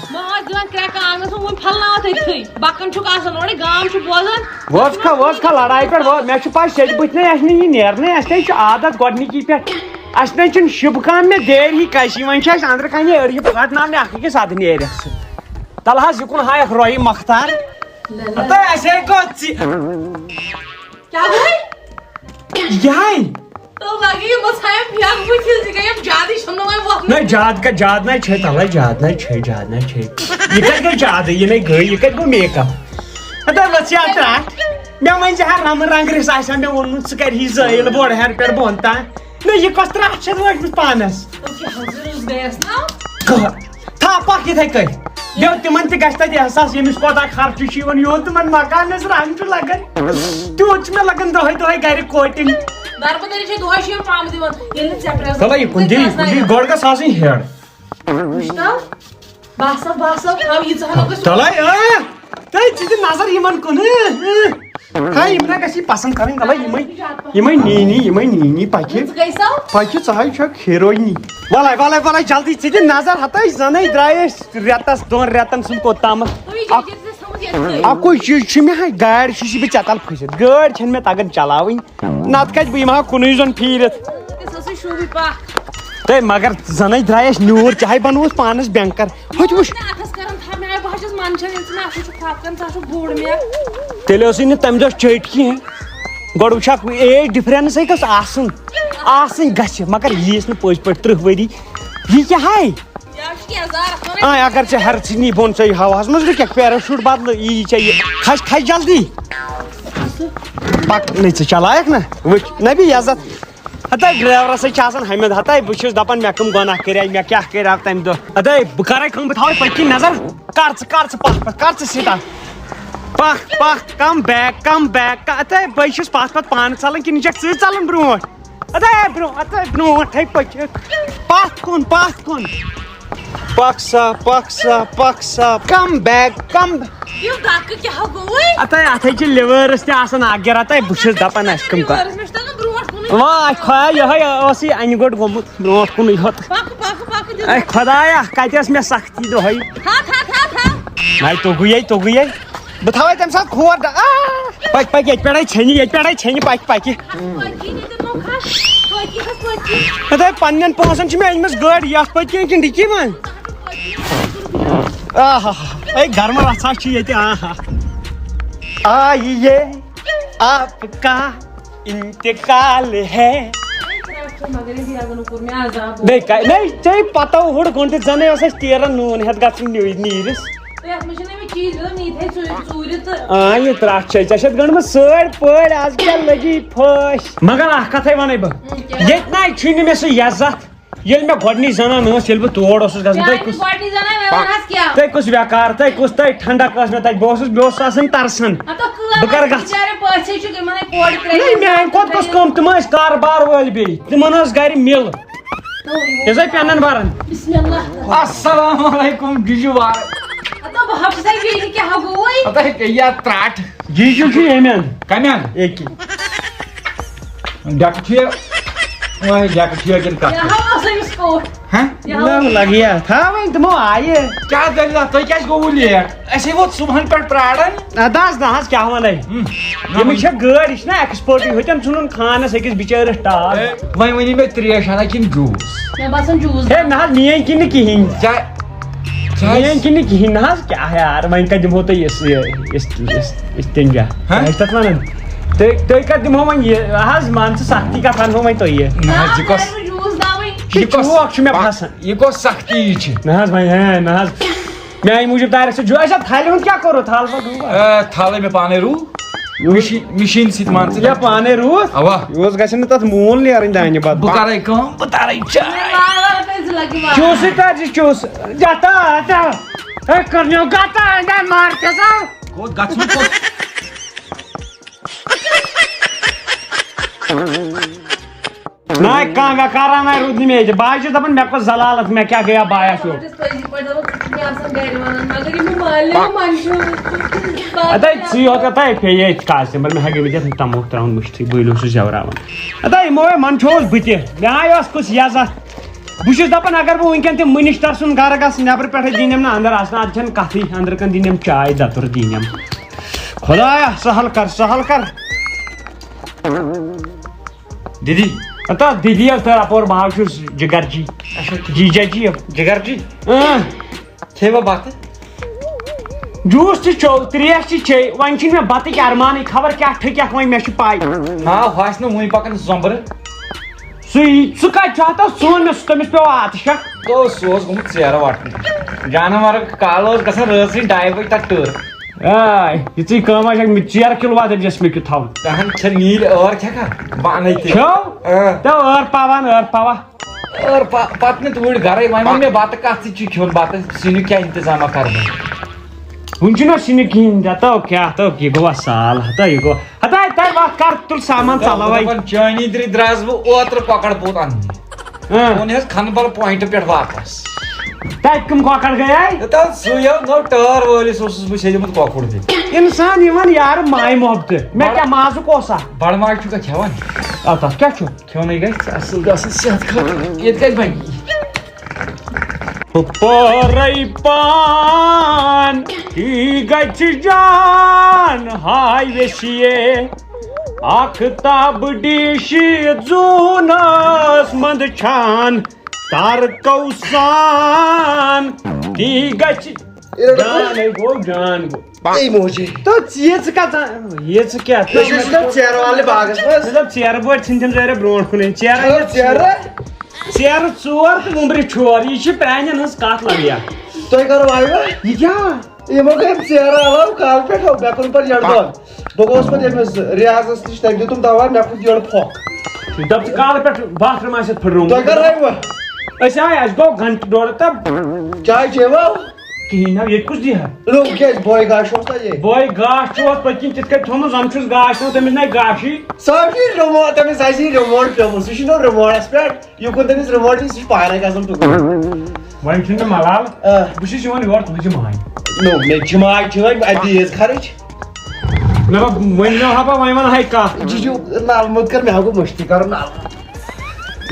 [SPEAKER 4] وٲژ کھا لڑایہِ پٮ۪ٹھ مےٚ چھُ پاے سیٚدِ بٕتھِ نَے آسہِ نہٕ یہِ نیرنٕے اَسہِ نَے چھُ عادت گۄڈنِکی پٮ۪ٹھ اَسہِ نَے چھُنہٕ شِبہٕ کام مےٚ دیر ہی کَشی وۄنۍ چھِ اَسہِ أنٛدرٕ کَنہِ أڑۍ پھٹناونہِ اکھ أکِس اَدٕ نیرٮ۪کھ ژٕ تَلہٕ حظ یِکُن ہایَکھ رۄیہِ مۄختار ہتاے اَسے گوٚو یِہے نہ جاد نَے چھے تَلے جاد نَے چھے یہِ کَتہِ گٔے جادٕ یہِ نَے گٔے یہِ کَتہِ گوٚو میک اپ ہتاے ؤژھ یا ترٛٹھ مےٚ وۄنۍ زِ ہا رَمہٕ رنٛگرِس آسہِ ہا مےٚ ووٚنمُت ژٕ کَرِ ہی زٲیِل بوٚڑ ہٮ۪رٕ پٮ۪ٹھ بۄن تام نہ یہِ کۄس ترٛٹھ چھَس وٲجمٕژ پانس تھپھ یِتھٕے کٔنۍ بیٚیہِ تِمن تہِ گژھِ تَتہِ احساس ییٚمِس کوتاہ خرچہٕ چھُ یِوان یوٗت تِمن مکانس رنٛگ چھُ لگان تیوٗت چھُ مےٚ لگان دۄہے گرِ کوٹِنگ چلو یِکُن دِ گۄڈٕ گژھ آسٕنۍ ہیٚڈ چلے تُہۍ ژٕ دِ نظر یِمن کُن ہاے یِم نہ گژھی پسنٛد کرٕنۍ چلے یِمے نیٖنی پکہِ ژٕ حظ چھکھ ہیٖروینی وَلے جلدی ژٕ دِ نظر ہتاے زَنٕے درٛاے أسۍ رٮ۪تس 2 رٮ۪تن سُنٛد کوٚتامَتھ اکُے چیٖز چھُ مےٚ ہاے گاڑِ چھُس بہٕ چتل پھٔسِتھ گٲڑۍ چھنہٕ مےٚ تگان چلاوٕنۍ نتہٕ کَتہِ بہٕ یِمہٕ ہا کُنُے زوٚن پھیٖرِتھ تہٕ مگر زَنٕے درٛاے اَسہِ نیوٗر چاہے بنووُس پانس بینکر ہوٚتہِ وٕچھ تیٚلہِ ٲسٕے نہٕ تمہِ دۄہ چٔٹۍ کینٛہہ گۄڈٕ وٕچھکھ ایج ڈِفرنسٕے گٔژھ آسٕنۍ گژھِ مگر ییٖس نہٕ پٔزۍ پٲٹھۍ 30 ؤری یہِ کیٛاہ ہاے اگر ژےٚ ہیٚرٕ ژھٕنی بۄن ژٕ ہواہس منٛز رُکٮ۪کھ پیراشوٗٹ بدلہٕ یی ژےٚ یہِ کھس جلدی پک نَے ژٕ چلایکھ نا وٕچھ نبی عزت ہتاے ڈرایورسٕے چھِ آسان حمد ہتاے بہٕ چھُس دپان مےٚ کٕم گۄناہ کَرے مےٚ کیٛاہ کَریو تمہِ دۄہ ہتاے بہٕ کرے کٲم بہٕ تھاوے پٔتۍ کِنۍ نظر کر ژٕ پتھ پٮ۪ٹھ کر ژٕ سِٹاٹ پکھ کم بیک ہتاے بہٕ چھُس پتھ پانہٕ ژلان کِنہٕ چھکھ ژٕ ژلان برونٛٹھ ہتاے برونٛٹھے پٔکِتھ پتھ کُن پک سا کم بیک ہتاے اتھے چھِ لِوٲرٕس تہِ آسان اکھ گِر ہتاے بہٕ چھُس دپان اَسہِ کٕم کر خۄیا یِہوے اوسُے انہِ گوٚٹ گوٚمُت برونٛٹھ کُنٕے ہوت اے خۄدایا کتہِ ٲس مےٚ سختی دۄہے نَے توٚگُے بہٕ تھاوے تمہِ ساتہٕ کھور پکہِ ییٚتہِ پٮ۪ٹھے ژھیٚنہِ پکہِ ہتاے پننٮ۪ن پونٛسن چھِ مےٚ أنۍمٕژ گٲڑۍ یتھ پٔتۍ کِنۍ کِنہٕ ڈِکی منٛز اے گرمہٕ رژھا چھُ ییٚتہِ آیے آپ کا انتقال ہے ژےٚ پتو ہُر گوٚنڈِتھ زنٕے اوس اَسہِ تیرن نوٗن ہٮ۪تھ گژھُن نیٖرِس یہِ ترٛٹھ چھے ژےٚ چھَتھ گٔنڈمٕژ سٲڑۍ پٲڑۍ آز کیٛاہ لٔگی پھٲسۍ مگر اکھ کتھے ونے بہٕ ییٚتہِ نَے چھُنہٕ مےٚ سُہ عزت ییٚلہِ مےٚ گۄڈنِچ زنان ٲس ییٚلہِ بہٕ تور اوسُس گژھان تُہۍ کُس ویکار تُہۍ ٹھنڈک ٲس مےٚ تتہِ بہٕ اوسُس آسان ترسان بہٕ کر گژھٕ میانہِ کھۄتہٕ کۄس کٲم تِم ٲسۍ کاربار وٲلۍ بیٚیہِ تِمن ٲس گرِ مِل یہِ ٲسے پٮ۪نن بران السلام علیکُم جِجوٗ ترٛٹھ جیجوٗ چھُ ییٚمٮ۪ن کمٮ۪ن وای جاکٹ یہ کن کا ہاں
[SPEAKER 3] نہ لگیا تھا وۄنۍ تِمو آیہِ
[SPEAKER 4] کیا دلیل تُہۍ کیٛازِ گوٚوٕ لیٹ اَسے ووت صُبحن پٮ۪ٹھ پرٛاران
[SPEAKER 3] اَدٕ حظ نہ حظ کیٛاہ وَنَے ییٚمِس چھےٚ گٲڑۍ یہِ چھِ نا ایٚکٕسپٲرٹٕے ہوٚتٮ۪ن ژھٕنُن خانَس أکِس بِچٲرِس ٹاس
[SPEAKER 4] وۄنۍ ؤنِو مےٚ ترٛیش اَنا کِنہٕ جوٗس
[SPEAKER 3] ہے نہ حظ میٛٲنۍ کِنہٕ نہٕ کِہیٖنۍ
[SPEAKER 4] چاے
[SPEAKER 3] میٛٲنۍ کِنہٕ نہٕ کِہیٖنۍ نہ حظ کیٛاہ یار وۄنۍ کَتہِ دِمہو تۄہہِ اِستِنجا کیٛاہ چھِ تَتھ وَنان تُہۍ کَتہِ دِمہو وۄنۍ یہِ حظ مان ژٕ سختی کَتھ وَنہو وۄنۍ تۄہہِ
[SPEAKER 4] نہ حظ یہِ کۄس
[SPEAKER 3] چوک چھُ مےٚ پھسان
[SPEAKER 4] یہِ کۄس سختی چھِ
[SPEAKER 3] نہ حظ وۄنۍ ہے نہ حظ میٛانہِ موٗجوٗب دارٮ۪کھ ژٕ اچھا تھلہِ ہُنٛد کیٛاہ کوٚروٕ تھل پتہٕ
[SPEAKER 4] تھلے مےٚ پانے روٗ مِشیٖن سۭتۍ مان ژٕ
[SPEAKER 3] یا پانے روٗد
[SPEAKER 4] اوا
[SPEAKER 3] یہِ اوس گژھِ نہٕ تَتھ موٗل نیرٕنۍ دانہِ
[SPEAKER 4] بہٕ
[SPEAKER 3] پتہٕ
[SPEAKER 4] کرے کٲم بہٕ تارے چاے
[SPEAKER 3] چوٗسٕے تَرجہِ چوٗس جاتا کرنیو گاتا مارکیٚس
[SPEAKER 4] کوٚت گژھُن کوٚت
[SPEAKER 3] نہ کانٛہہ وٮ۪کارا نہ روٗد نہٕ مےٚ ییٚتہِ بہٕ حظ چھُس دَپان مےٚ کۄس زلالت مےٚ کیٛاہ گٔیا بایا چھُ اَدے ژٕے یوت اَدے پیٚیے کاسٹمر مےٚ ہٮ۪کہِ ؤنِتھ تَموکھ ترٛاوُن مٔشتھٕے بٔلۍ اوسُس زٮ۪وراوان اَدے یِمو منٛدچھووُس بہٕ تہِ مےٚ آے اوس کُس یزتھ بہٕ چھُس دَپان اگر بہٕ وٕنکٮ۪ن تہِ مٔنِشٹر سُنٛد گرٕ گژھٕ نٮ۪برٕ پٮ۪ٹھے دِنٮ۪م نہٕ اندر اژنہٕ اَدٕ چھَنہٕ کَتھٕے أنٛدرٕ کَنۍ دِنٮ۪م چاے دَتُر دِنٮ۪م خۄدایا سہل کر
[SPEAKER 4] دیدی
[SPEAKER 3] اَتا دیدی حظ تہٕ اَپور بہٕ حظ چھُس جِگر جی جیجا جی
[SPEAKER 4] جگر جی کھیوا بتہٕ
[SPEAKER 3] جوٗس تہِ چیوٚو ترٛیش تہِ چیٚیہِ وۄنۍ چھُنہٕ مےٚ بَتٕکۍ ارمانٕے خبر کیٛاہ ٹھٔکیکھ وۄنۍ مےٚ چھِ پاے
[SPEAKER 4] نا ہُہ آسہِ نہٕ وُنہِ پکان زومبرٕ
[SPEAKER 3] سُہ کَتہِ چھُ ہتہ ژھُن مےٚ تٔمِس پیوٚو اَتھ شک
[SPEAKER 4] سُہ اوس گوٚمُت ژیرٕ وٹنہِ جانور کالہٕ اوس گژھان رٲژٕے 2 بجہِ تتھ ٹٲر
[SPEAKER 3] یِژٕے کٲم چھکھ ژیرٕ کِلوٗ دٔپۍزٮ۪س مےٚ کیُتھ تھاوُن
[SPEAKER 4] تہن چھےٚ نیٖلۍ ٲر کھٮ۪کھا بہٕ اَنَے تہِ
[SPEAKER 3] کھیوٚو تو ٲر پاوا
[SPEAKER 4] ٲر پتہٕ نہٕ توٗرۍ گرے وۄنۍ ووٚن مےٚ بتہٕ کتھ سۭتۍ چھُ کھیوٚن بتہٕ سِنیُک کیٛاہ انتظامہ کرٕ بہٕ
[SPEAKER 3] وُنہِ چھُنہ سِنہِ کِہیٖنۍ ہتو کیٛاہ ہتو یہِ گوٚوا سال ہتو یہِ گوٚو ہتا تَے وَتھ کر تُل سامان ژَلو
[SPEAKER 4] چٲنی دِرِ درٛاس بہٕ اوترٕ کۄکر پوٗت اننہِ اوٚن حظ کھنہٕ پوینٹہٕ پٮ۪ٹھ واپس
[SPEAKER 3] تَتہِ کٕم کۄکر گٔیے
[SPEAKER 4] سُے نو ٹٲر وٲلِس اوسُس بہٕ سیٚدیُمُت کۄکُر تہِ
[SPEAKER 3] اِنسان یِوان یارٕ ماے محبتہٕ مےٚ کیٛاہ مازُک اوسا
[SPEAKER 4] بڑٕ ماز چھُکھا کھٮ۪وان
[SPEAKER 3] تَتھ کیٛاہ چھُ
[SPEAKER 4] کھٮ۪ونٕے گژھِ اصٕل گژھُن صحت خٲطرٕ ییٚتہِ کتہِ بنہِ
[SPEAKER 3] پورے پان کی گژھِ جان ہاے ویسیے آختاب ڈیشی زوٗنس منٛز چھان تارکو سان کی گژھِ جان گوٚو جان گوٚو تو ژٕ کَژان یہِ ژٕ کیٛاہ ژیرٕ والنہِ باغس منٛز مطلب ژیرٕ بٲٹھۍ ژھٕنۍ تِم ژیرٕ برونٛٹھ کُنٕے ژیرٕ 4 تہٕ وُمبرِ 4 یہِ چھِ پرٛانٮ۪ن ہٕنٛز کتھ لگیا
[SPEAKER 5] تۄہہِ کَرو آیوا
[SPEAKER 3] یہِ کیٛاہ
[SPEAKER 5] یِمو گٔے ژیرٕ علاوٕ کالہٕ پٮ۪ٹھ مےٚ کوٚر پَتہٕ یٔڈ دۄد بہٕ گوٚوُس پَتہٕ ییٚمِس ریاضس نِش تٔمۍ دیُتُم دوا مےٚ کھوٚت یٔڈ پھۄکھ
[SPEAKER 3] دَپ ژٕ کالہٕ پٮ۪ٹھ باتھ روٗم آسٮ۪تھ پھٕٹرومُت
[SPEAKER 5] تۄہہِ کَر آیوا
[SPEAKER 3] أسۍ آے اَسہِ گوٚو گنٹہٕ ڈۄڈ تہٕ
[SPEAKER 5] چاے چیوا
[SPEAKER 3] کِہیٖنۍ نہ ییٚتہِ کُس دی ہا
[SPEAKER 5] روٗم کیٛازِ بوے گاش اوس نہ ییٚتہِ
[SPEAKER 3] بوے گاش چھُ اَتھ پٔتۍ کِنۍ تِتھ کٔنۍ تھوٚمُت زَن چھُس گاش تھوٚمُت تٔمِس نَے گاشٕے
[SPEAKER 5] سُہ چھُ رِموٹ تٔمِس آسہِ رِموٹ پیوٚمُت سُہ چھُنہٕ رِموٹس پٮ۪ٹھ یہِ کوٚر تٔمِس رِموٹٕے سُہ چھُ پانے گژھان تُکُن
[SPEAKER 3] وۄنۍ چھُنہٕ مےٚ ملال بہٕ چھُس یِوان یور تُہٕنٛزِ ماے
[SPEAKER 5] نو مےٚ چھِ ماے چھِ وۄنۍ اَتہِ دیٖژ خرٕچ
[SPEAKER 3] مےٚ دوٚپ وۄنۍ مےٚ ہا وۄنۍ وَنہٕ ہاے کَتھ
[SPEAKER 5] یہِ چھُ نالہٕ موٚت کر مےٚ ہا گوٚو مٔشتٕے کَرُن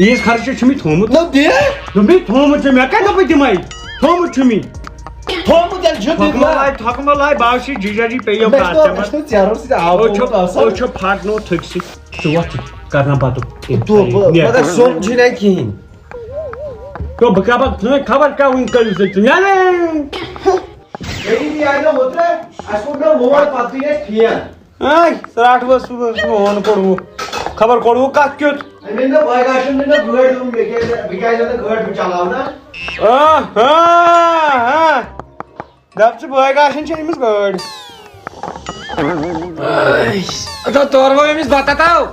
[SPEAKER 3] عیٖز خرچہٕ چھُ مےٚ تھوٚمُت
[SPEAKER 5] نو دِ
[SPEAKER 3] دوٚپمے تھوٚمُت چھُ مےٚ کَتہِ دوٚپُے دِمے تھوٚمُت چھُ مےٚ
[SPEAKER 5] تھوٚمُت ییٚلہِ چھُ
[SPEAKER 3] تھۄکمہٕ لاے باوشی جیجا جی پیٚیو
[SPEAKER 5] ژیرو سۭتۍ آب
[SPEAKER 3] چھُ پھٹنو تھٔکۍ سۭتۍ ژٕ وۄتھ کرنا بتُک
[SPEAKER 5] مگر سوٚن چھُنہٕ اَتہِ کِہیٖنۍ
[SPEAKER 3] تو بہٕ کیٛاہ پتہٕ خبر کیٛاہ وٕنۍ کٔرِو ژٕ ژاٹھ وٲژ فون کوٚڑوُ خبر کوٚڑوُ کتھ کیُتھ دپ ژٕ بٲے گاشن چھِ أمِس گٲڑۍ
[SPEAKER 4] تورٕ وٲے أمِس بتہٕ تاو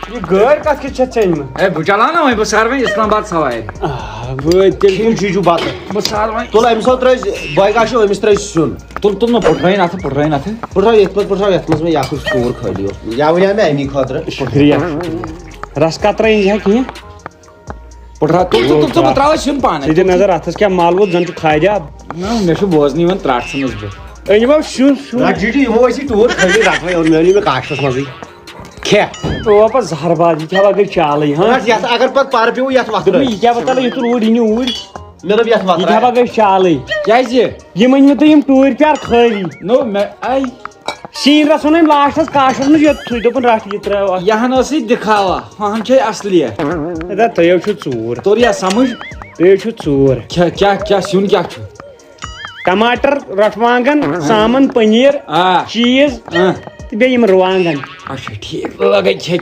[SPEAKER 3] یہِ گٲڑۍ کتھ کِژھ چھےٚ ژےٚ أنمٕژ
[SPEAKER 4] ہے بہٕ چلاو نا وۄنۍ بہٕ سارٕ وۄنۍ اسلام آباد سوارِ
[SPEAKER 3] وٲتۍ تیٚلہِ چھُ بتہٕ
[SPEAKER 4] بہٕ سارٕ وۄنۍ
[SPEAKER 5] تُل أمِس ترٛٲوۍ بٲے گاشو أمِس ترٛٲوۍ سیُن
[SPEAKER 4] تُل مےٚ پُٹھرٲیِن اَتھٕ
[SPEAKER 5] پٕٹھراو یَتھ منٛز پٕٹھراو یَتھ منٛز مےٚ یَکھ ژوٗر خٲلی اوس یا وَنیٛاو مےٚ اَمی خٲطرٕ
[SPEAKER 3] شُکریہ رس کترا أنۍ زِ کینٛہہ
[SPEAKER 4] پُٹھرا تُل بہٕ تراوے سیُن پانے
[SPEAKER 3] ژٕ دِ نظر اَتھس کیٛاہ مال ووت زن چھُ کھادیاب
[SPEAKER 4] مےٚ چھُ بوزنہٕ یِوان ترٛٹھ ژھٕنٕس بہٕ
[SPEAKER 3] أنۍ یِمو سیُن
[SPEAKER 5] جی یِمو ٲسی ٹوٗر خٲلی رٹوے اوٚن مےٚ أنۍ مےٚ کاشتس منٛزٕے
[SPEAKER 3] کھیٚہ
[SPEAKER 4] واپس زہر بازی کیا گئی چالے ہاں
[SPEAKER 3] یتھ اگر پتہٕ پر پیوٚو یتھ وقت
[SPEAKER 4] یہ کیا بتا یہ اوٗرۍ یہِ نہٕ اوٗرۍ
[SPEAKER 3] مےٚ دوٚپ یتھ
[SPEAKER 4] یہ
[SPEAKER 3] وقت
[SPEAKER 4] کیا گئی چالے
[SPEAKER 6] کیازِ
[SPEAKER 4] یہ ؤنِو تُہۍ یِم ٹوٗرۍ پیار خٲلی
[SPEAKER 6] نو مےٚ آے
[SPEAKER 4] سین رسون أمۍ لاسٹس کاشس منٛز یوٚتھُے دوٚپُن رٹھ یہِ ترٛٲو اَتھ.
[SPEAKER 6] یہن ٲسٕے دِکھاوا ہُہن چھے اصلیت
[SPEAKER 4] ادا تۄہہِ چھُ ژوٗر
[SPEAKER 6] توٚر سمجھ
[SPEAKER 4] تُہۍ چھُ ژوٗر
[SPEAKER 6] کیٛاہ سیُن کیٛاہ چھُ
[SPEAKER 4] ٹماٹر رٹھوانگن سامن پنیٖر
[SPEAKER 6] آ
[SPEAKER 4] چیٖز تہٕ بیٚیہِ یِم رُوانگن
[SPEAKER 6] اچھا ٹھیٖک لگے کھے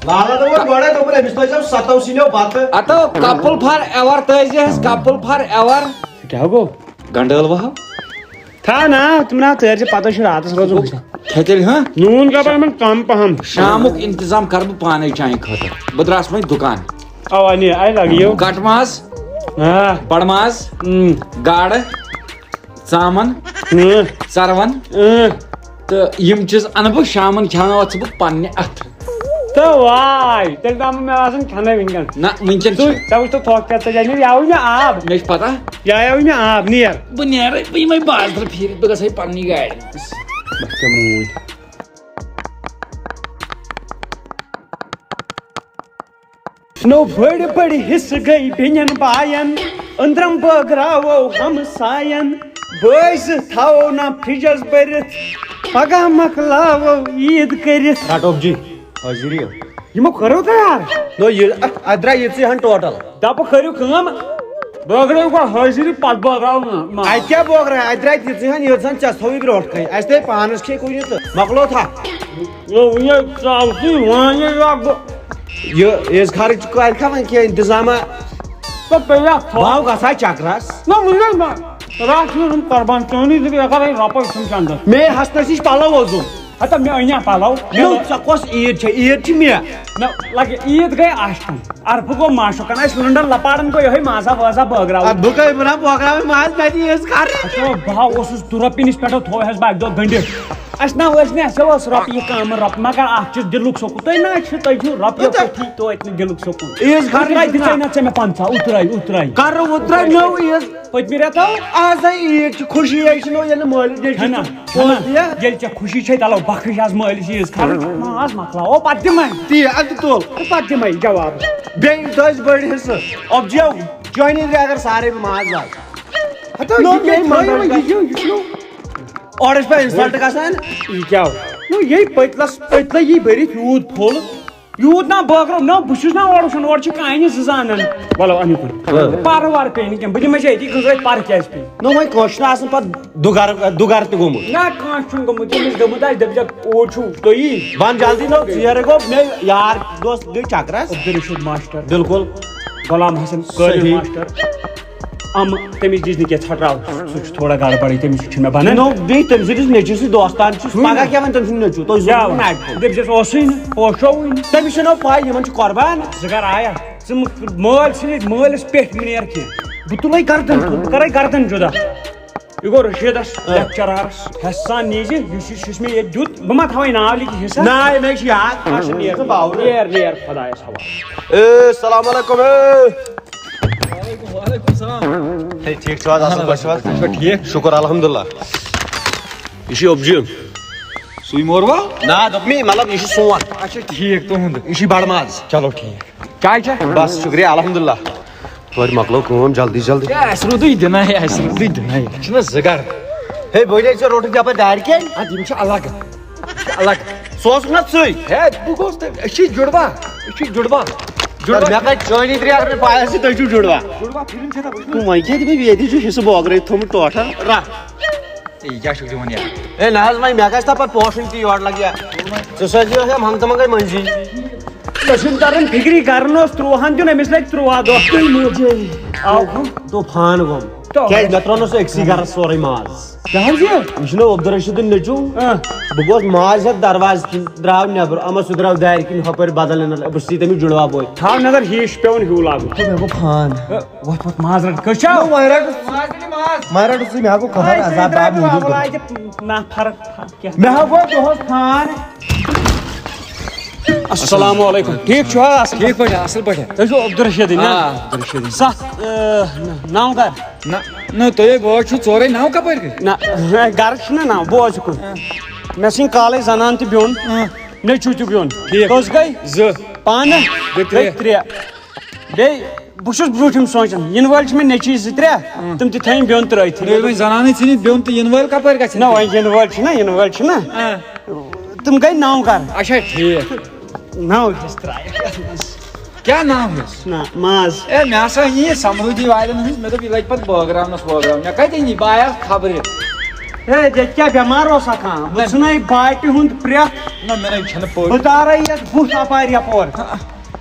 [SPEAKER 3] لالا دوٚپُن گۄڈے دوٚپُن أمِس تھٲیزیو 7 سِنیو بتہٕ
[SPEAKER 6] اتو کپل فار ایور تٲزیہس کپل فار ایور
[SPEAKER 4] کیٛاہ گوٚو
[SPEAKER 6] گنڈٲل وہو
[SPEAKER 4] تھاو نا تِم نا تٲرۍ زِ پتہٕ چھُ راتس روزُن
[SPEAKER 6] کھیٚتیٚلہِ ہاں
[SPEAKER 4] نوٗن گژھِ یِمن کم پہم
[SPEAKER 6] شامُک انتظام کرٕ بہٕ پانے چانہِ خٲطرٕ بہٕ درٛاس وۄنۍ دُکان
[SPEAKER 4] اوا نہِ آے لگیو
[SPEAKER 6] کٹ ماز بڑٕ ماز گاڈٕ ژامن ژروَن تہٕ یِم چیٖز اَنہٕ بہٕ شامن کھٮ۪ناوَتھ ژٕ بہٕ پننہِ اَتھٕ
[SPEAKER 4] تہٕ واے تیٚلہِ تام مےٚ آسان کھٮ۪نَے وٕنکٮ۪ن
[SPEAKER 6] نہ وٕنکٮ۪ن
[SPEAKER 4] ژٕ وٕچھ تو تھوٚکھ کیٛاہ ژٕ یہِ یاوٕے مےٚ آب
[SPEAKER 6] مےٚ چھِ پتہ
[SPEAKER 4] یاوٕے مےٚ آب نیر
[SPEAKER 6] بہٕ نیرے بہٕ یِمے بازرٕ پھیٖرِتھ بہٕ گژھے پننہِ گاڑِ منٛز
[SPEAKER 4] موٗدۍ نو بٔڑۍ بٔڑۍ حصہٕ گٔے بیٚنٮ۪ن باین أنٛدرم بٲگراوو ہمساین بٲے زٕ تھاوو نا فرجس بٔرِتھ پگاہ مۄکلاوو عیٖد کٔرِتھ
[SPEAKER 3] رٹوب جی حٲضِری
[SPEAKER 4] یِمو کٔرو تیار
[SPEAKER 3] نو اتھ درٛاے یِژٕے ہن ٹوٹل
[SPEAKER 4] دپہٕ کٔرِو کٲم بٲگرٲیِو گۄڈٕ حٲضِری پتہٕ بٲگراوو
[SPEAKER 3] اتہِ کیٛاہ بوگراے اتہِ درٛاے تِژٕے ہن یٔژ ہن ژےٚ تھوٚوُے برونٛٹھ کَنۍ اَسہِ تھٲے پانس کھے کُنہِ تہٕ مۄکلو تھا یہِ عیز خرٕچ کرِ کھا وۄنۍ کینٛہہ انتظامہ بہٕ گژھا چکرس
[SPEAKER 4] قربان چٲنی رۄپے چھُم چندس
[SPEAKER 3] مے حسنس نِش پلو ووزُم
[SPEAKER 4] ہتا مےٚ أنیا پلو
[SPEAKER 3] ژےٚ کۄس عیٖد چھےٚ عیٖد چھِ مےٚ
[SPEAKER 4] لگہِ عیٖد گٔے آشٹن ارفہٕ گوٚو ماشُکن اَسہِ لنڈن لپاڑن گوٚو یِہوے مازا وازا بٲگراوُن
[SPEAKER 3] بہٕ کٔے بہٕ نا بٲگراوٕنۍ ماز مےٚ دِ عیز خرٕچ
[SPEAKER 4] بہٕ اوسُس رۄپیہِ نِش پٮ۪ٹھو تھوٚوہس بہٕ اکہِ دۄہ گٔنڈِتھ اَسہِ نا ٲسۍ نہٕ اَسہِ اوس رۄپیہِ کم رۄپیہِ مگر اکھ چھُ دِلُک سکوٗن تُہۍ نہ چھِو تُہۍ چھِو رۄپیہِ پٮ۪ٹھی توتہِ نہٕ دِلُک سکوٗن
[SPEAKER 3] عیز خرٕچ
[SPEAKER 4] دِژے نہ ژےٚ مےٚ 50 اوترے
[SPEAKER 3] کرٕ اوترے نٔو عیز
[SPEAKER 4] پٔتمہِ رٮ۪تو
[SPEAKER 3] آز عیٖد چھِ خوشی چھِ نو ییٚلہِ مٲلِس
[SPEAKER 4] ییٚلہِ ژےٚ خوشی چھے تلو بخٕش آز مٲلِس عیٖز خرٕچ ماز مۄکلاوو پتہٕ دِمے
[SPEAKER 3] تی اَدٕ تُل
[SPEAKER 4] پتہٕ دِمے جواب
[SPEAKER 3] بیٚیہِ دٔسۍ بٔڑۍ حصہٕ اوبجیو چٲنی تہِ اگر سارے بہٕ ماز اورٕ چھِ پتہٕ اِنسلٹ گژھان
[SPEAKER 4] یہِ کیٛاہ نو یہِ پٔتلہٕ یی بٔرِتھ یوٗت پھوٚل یوٗت نا بٲگرو نہ بہٕ چھُس نا اورٕ وٕچھان اورٕ چھِ کانہِ زٕ زانان وَلو أنِو کُن پَرٕ وَرٕ پیٚیہِ نہٕ کیٚنٛہہ بہٕ دِمے ژےٚ ییٚتی گٔنٛزرٲیِتھ پَرٕ کیٛازِ پیٚیہِ
[SPEAKER 3] نو وۄنۍ کٲنٛسہِ چھُنہٕ آسان پتہٕ دُگار تہِ گوٚمُت
[SPEAKER 4] نہ کٲنٛسہِ چھُنہٕ گوٚمُت ییٚمِس گوٚمُت آسہِ دٔپۍزٮ۪کھ اوٗرۍ چھُو تُہی
[SPEAKER 3] وَن جلدی نو ژیرٕ گوٚو مےٚ یار دوست گٔے چکرس
[SPEAKER 4] عبدالرشیٖد ماشٹر
[SPEAKER 3] بِلکُل
[SPEAKER 4] غلام حسن قٲدِر ماشٹر تٔمِس دِژ نہٕ کینٛہہ ژھٹراو سُہ چھُ تھوڑا گڑبڑٕے تٔمِس چھُنہٕ مےٚ بنان
[SPEAKER 3] نو بیٚیہِ تٔمۍ سٕنٛدِس نیٚچوِس سۭتۍ دوستان چھُ پگاہ کیٛاہ وۄنۍ تٔمۍ سُنٛد نیٚچوٗ تُہۍ
[SPEAKER 4] دٔپۍزٮ۪س اوسُے نہٕ پوشووٕے نہٕ
[SPEAKER 3] تٔمِس چھُنو پاے یِمن چھُ قۄربان
[SPEAKER 4] ژٕ کر آیا ژٕ مٲلۍ ژھٕنِتھ مٲلِس پٮ۪ٹھ مہٕ نیر کینٛہہ بہٕ تُلے گردن بہٕ کرے گردن جُدا یہِ گوٚو رشیٖدس لیکچرارس حٮ۪س سان نیٖزِ یُس مےٚ ییٚتہِ دیُت بہٕ ما تھاوے ناو لیکھِتھ حِصہٕ
[SPEAKER 3] ناے مےٚ چھُ یاد
[SPEAKER 4] نیر خۄدایس حوالہٕ
[SPEAKER 3] السلام علیکُم ٹھیٖک چھِو حظ اصٕل پٲٹھۍ چھِو حظ ٹھیٖک شُکُر الحمدُاللہ یہِ چھُ اوبجِیُن
[SPEAKER 6] سُے موروا
[SPEAKER 3] نہ دوٚپ مے مطلب یہِ چھُ سون
[SPEAKER 6] اچھا ٹھیٖک تُہُنٛد
[SPEAKER 3] یہِ چھُ بڑٕ ماز
[SPEAKER 6] چلو ٹھیٖک چاے چھا
[SPEAKER 3] بس شُکریہ الحمدُاللہ توتہِ مۄکلو کٲم جلدی جلدی
[SPEAKER 6] اَسہِ روٗدُے دِنَے اَسہِ روٗدُے دِنَے چھُنہ زٕ گرٕ
[SPEAKER 3] ہے بٔڑے ژےٚ روٚٹُکھ یپٲرۍ دارِ کٮ۪ن
[SPEAKER 6] اَدٕ یِم چھِ الگ الگ
[SPEAKER 3] سُہ اوسُکھ نا ژٕے
[SPEAKER 6] ہے بہٕ گوٚژھ تۄہہِ أسۍ چھِ جُڑوا
[SPEAKER 3] مےٚ کَتہِ چٲنی ترٛے اگر مےٚ پاے آسہِ تُہۍ چھِو جُڑوا وۄنۍ کیٛاہ دِمے ییٚتی چھُ حِصہٕ بٲگرٲیِتھ تھوٚمُت ٹوٹل
[SPEAKER 6] یہِ کیٛاہ چھُکھ دِوان یارٕ
[SPEAKER 3] ہے نہ حظ وۄنۍ مےٚ گژھِ نا پتہٕ پوشُن تہِ یورٕ لگہِ ژٕ سوزِ منٛگہٕ تہٕ منٛگے مٔنٛزی
[SPEAKER 4] مےٚ چھُنہٕ تران فِکری گرن اوس 13 دیُن أمِس لگہِ 13 دۄہ
[SPEAKER 3] طوفان گوٚم کیٛازِ مےٚ ترٛوو نہٕ سُہ أکسٕے گرس سورُے ماز
[SPEAKER 4] کیٛاہ حظ
[SPEAKER 3] یہِ چھُنہ عبدالرشیٖدُن نیٚچوٗ بہٕ گوس ماز ہٮ۪تھ دروازٕ کِنۍ درٛاو نٮ۪بر اما سُہ درٛاو دارِ کِنۍ ہُپٲرۍ بدل بہٕ چھُسے تٔمِس جُڑوا بوے
[SPEAKER 4] تھاو نظر ہِش پیوٚن ہیوٗ لاگُن
[SPEAKER 3] مےٚ گوٚو فان
[SPEAKER 4] وۄتھ ماز رٹ کٔژ چھَو
[SPEAKER 3] وۄنۍ رٹُس ژٕ مےٚ گوٚو خبر عذاب باب موٗجوٗب
[SPEAKER 4] نہ فرق کیٛاہ
[SPEAKER 3] مےٚ ہا گوٚو دۄہس فان
[SPEAKER 4] السلام علیکم ٹھیٖک چھُ حظ
[SPEAKER 6] ٹھیٖک پٲٹھۍ اَصٕل پٲٹھۍ
[SPEAKER 4] تُہۍ چھِو عبدالرشیٖدٕنۍ
[SPEAKER 6] عبدالرشیٖدٕنۍ
[SPEAKER 4] 7 9 گرٕ
[SPEAKER 6] نہ تُہۍ بٲژ چھُو ژورے 9 کپٲرۍ گٔے
[SPEAKER 4] نہ گرٕ چھُنہ 9 بوز کُن مےٚ ژھٕنۍ کالے زنان تہِ بیوٚن نیچو تہِ بیوٚن کٔژ گٔے
[SPEAKER 6] 2
[SPEAKER 4] پانہٕ
[SPEAKER 6] گٔے
[SPEAKER 4] گٔے 3 بیٚیہِ بہٕ چھُس برٛونٛٹھِم سونٛچان یِنہٕ وٲلۍ چھِ مےٚ نیٚچِی 2-3 تِم تہِ تھٲیِم بیوٚن ترٛٲیتھٕے
[SPEAKER 6] وۄنۍ زنانٕے ژھٕنِتھ بیوٚن تہٕ یِنہٕ وٲلۍ کپٲرۍ گژھِ
[SPEAKER 4] نہ وۄنۍ یِنہٕ وٲلۍ چھِنہ تِم گٔے 9 گرٕ
[SPEAKER 6] اچھا ٹھیٖک
[SPEAKER 4] 9 چھِس ترٛایَکھ یَتھ منٛز
[SPEAKER 6] کیٛاہ ناو چھُس
[SPEAKER 4] نہ ماز
[SPEAKER 6] اے مےٚ ہسا أنۍ یہِ سمرُدی والٮ۪ن ہٕنٛز مےٚ دوٚپ یہِ لگہِ پتہٕ بٲگراونس مےٚ کتہِ أنۍ یہِ بہٕ آیاس خبرِ
[SPEAKER 4] ہے ییٚتہِ کیٛاہ بٮ۪مار اوسا کانٛہہ بہٕ ژھٕنَے باٹہِ ہُنٛد پرٛٮ۪تھ
[SPEAKER 6] نہ مےٚ نَے چھَنہٕ پوٚز
[SPEAKER 4] بہٕ تارَے یَتھ بُتھ اَپارِ یَپور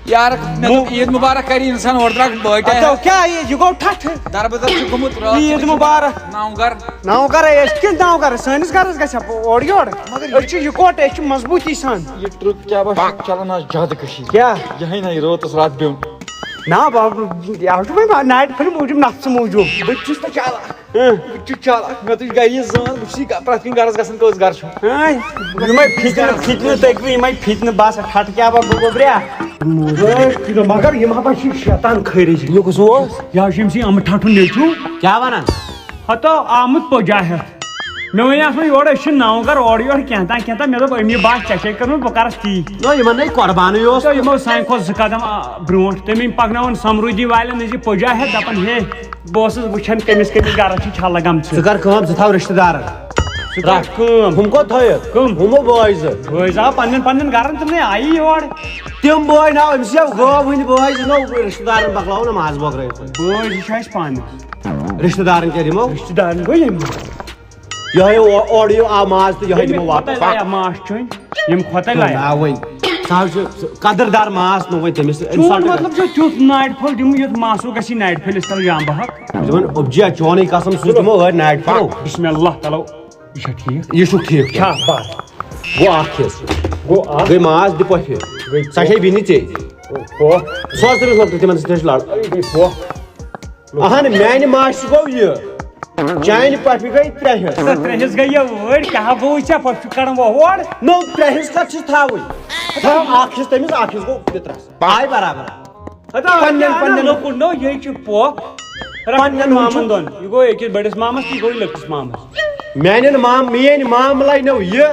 [SPEAKER 6] یار مےٚ دوٚپ عیٖد مُبارک کرِ اِنسان اورٕ ترٛکھ بٲٹۍ
[SPEAKER 4] کیٛاہ یہِ گوٚو ٹھٹھٕ
[SPEAKER 6] دربدر چھُ گوٚمُت
[SPEAKER 4] عیٖد مُبارک
[SPEAKER 6] 9 گرٕ
[SPEAKER 4] 9 گرے أسۍ کِتھ 9 گرٕ سٲنِس گرس گژھِ اورٕ یورٕ أسۍ چھِ یِکوٹہٕ أسۍ چھِ مضبوٗطی سان
[SPEAKER 6] یہِ ٹرٛپ کیٛاہ بہٕ چلان آز زیادٕ کٔشیٖرِ
[SPEAKER 4] کیٛاہ
[SPEAKER 6] یِہے نہ یہِ رٲتس رات بیوٚن
[SPEAKER 4] نہ بابا یہِ چھُ وۄنۍ نایٹ فِلم موٗجوٗب نفژٕ موٗجوٗب
[SPEAKER 6] بہٕ چھُس نہٕ چالاک بہٕ چھُس چالاک مےٚ تُج گرِ یہِ زٲن بہٕ چھُس یہِ پرٛٮ۪تھ کُنہِ گرس گژھان کٔژ گرٕ چھُ
[SPEAKER 4] یِمے فِتنہٕ تٔکوٕ یِمے فِتنہٕ بس ٹھٹہٕ کیٛاہ بہٕ گوٚبریا مگر یِم ہا چھِ شیطان خٲرج یہِ کُس اوس یہِ حظ چھُ أمۍ سٕے اَمہٕ ٹھٹھُن نیٚچوٗ
[SPEAKER 5] کیٛاہ وَنان
[SPEAKER 4] ہتو آمُت پوجا ہٮ۪تھ مےٚ وَنیٛاس وۄنۍ یورٕ أسۍ چھِ 9 گرٕ اورٕ یورٕ کینٛہہ تام مےٚ دوٚپ أمی بس ژےٚ چھے کٔرمٕژ بہٕ کَرس تی
[SPEAKER 5] نو یِمن نَے قۄربانٕے اوس
[SPEAKER 4] تہٕ یِمو سانہِ کھۄتہٕ 2 قدم برونٛٹھ تٔمۍ پکناوُن سمروٗدی والٮ۪ن أسۍ یہِ پوجا ہٮ۪تھ دپان ہے بہٕ اوسُس وٕچھان کٔمِس گرس چھِ چھلہٕ گٔمژٕ
[SPEAKER 5] ژٕ کر کٲم ژٕ تھاو رِشتہٕ دارن
[SPEAKER 4] ژٕ کر کٲم
[SPEAKER 5] ہُم کوٚت تھٲیِکھ
[SPEAKER 4] کٕم
[SPEAKER 5] ہُمو بٲے 2
[SPEAKER 4] بٲے آو پننٮ۪ن گرن تِمنٕے آیی یور
[SPEAKER 5] تِم بٲے ناو أمِس یو گٲو ہٕنٛدۍ بٲے 2 نو رِشتہٕ دارن مۄکلاوو نہ ماز بٲگرٲوِتھ
[SPEAKER 4] بٲے زٕ چھِ اَسہِ پانہٕ
[SPEAKER 5] رِشتہٕ دارن کیٛاہ دِمو
[SPEAKER 4] رِشتہٕ دارن گوٚو ییٚمہِ
[SPEAKER 5] یِہوے اورٕ یِیو آو ماز تہٕ یِہوے دِمو واپس
[SPEAKER 4] لایق ماچھ چوٚنۍ ییٚمہِ کھۄتَے لایق
[SPEAKER 5] آ وۄنۍ سُہ حظ چھُ قدردار ماز نو وۄنۍ تٔمِس
[SPEAKER 4] چون مطلب چھُ تیُتھ ناٹہِ پھوٚل دِمہٕ یُتھ ماسوٗ گژھِ ناٹہِ پھٔلِس تل جام بہک
[SPEAKER 5] دِوان اوبجیا چونٕے قسم سُہ دِمو ٲدۍ ناٹہِ پھوٚل
[SPEAKER 4] بسم اللہ تعالیٰ یہِ چھا ٹھیٖک
[SPEAKER 5] یہِ چھُ ٹھیٖک
[SPEAKER 4] چھا بس
[SPEAKER 5] گوٚو اکھ حِصہٕ
[SPEAKER 4] گوٚو اکھ
[SPEAKER 5] گٔے ماز دِ پۄپھِ سۄ چھے وِنہِ ژےٚ
[SPEAKER 4] پوکھ
[SPEAKER 5] سُہ حظ تٔمِس لۄکٹہِ تِمن سۭتۍ چھِ لڑ
[SPEAKER 4] گٔے پوکھ
[SPEAKER 5] اہن میانہِ ماچھِ گوٚو یہِ چانہِ پۄپھِ گٔے 3 حِصہٕ
[SPEAKER 4] 3 حِصہٕ گٔے یہِ وٲرۍ کیٛاہ گوٚو ژےٚ پتہٕ چھُ کڑان وۄہوڑ
[SPEAKER 5] نو 3 حِصہٕ کتھ چھِس تھاوٕنۍ تھاو اکھ حِصہٕ تٔمِس اکھ حِصہٕ گوٚو پِترس آے برابر
[SPEAKER 4] پننٮ۪ن لۄکُٹ نو یہِ چھُ پوکھ پننٮ۪ن مامن دۄن یہِ گوٚو أکِس بٔڑِس مامس تہٕ یہِ گوٚو لۄکٹِس مامس
[SPEAKER 5] میانٮ۪ن میٲنۍ مام لینو یہِ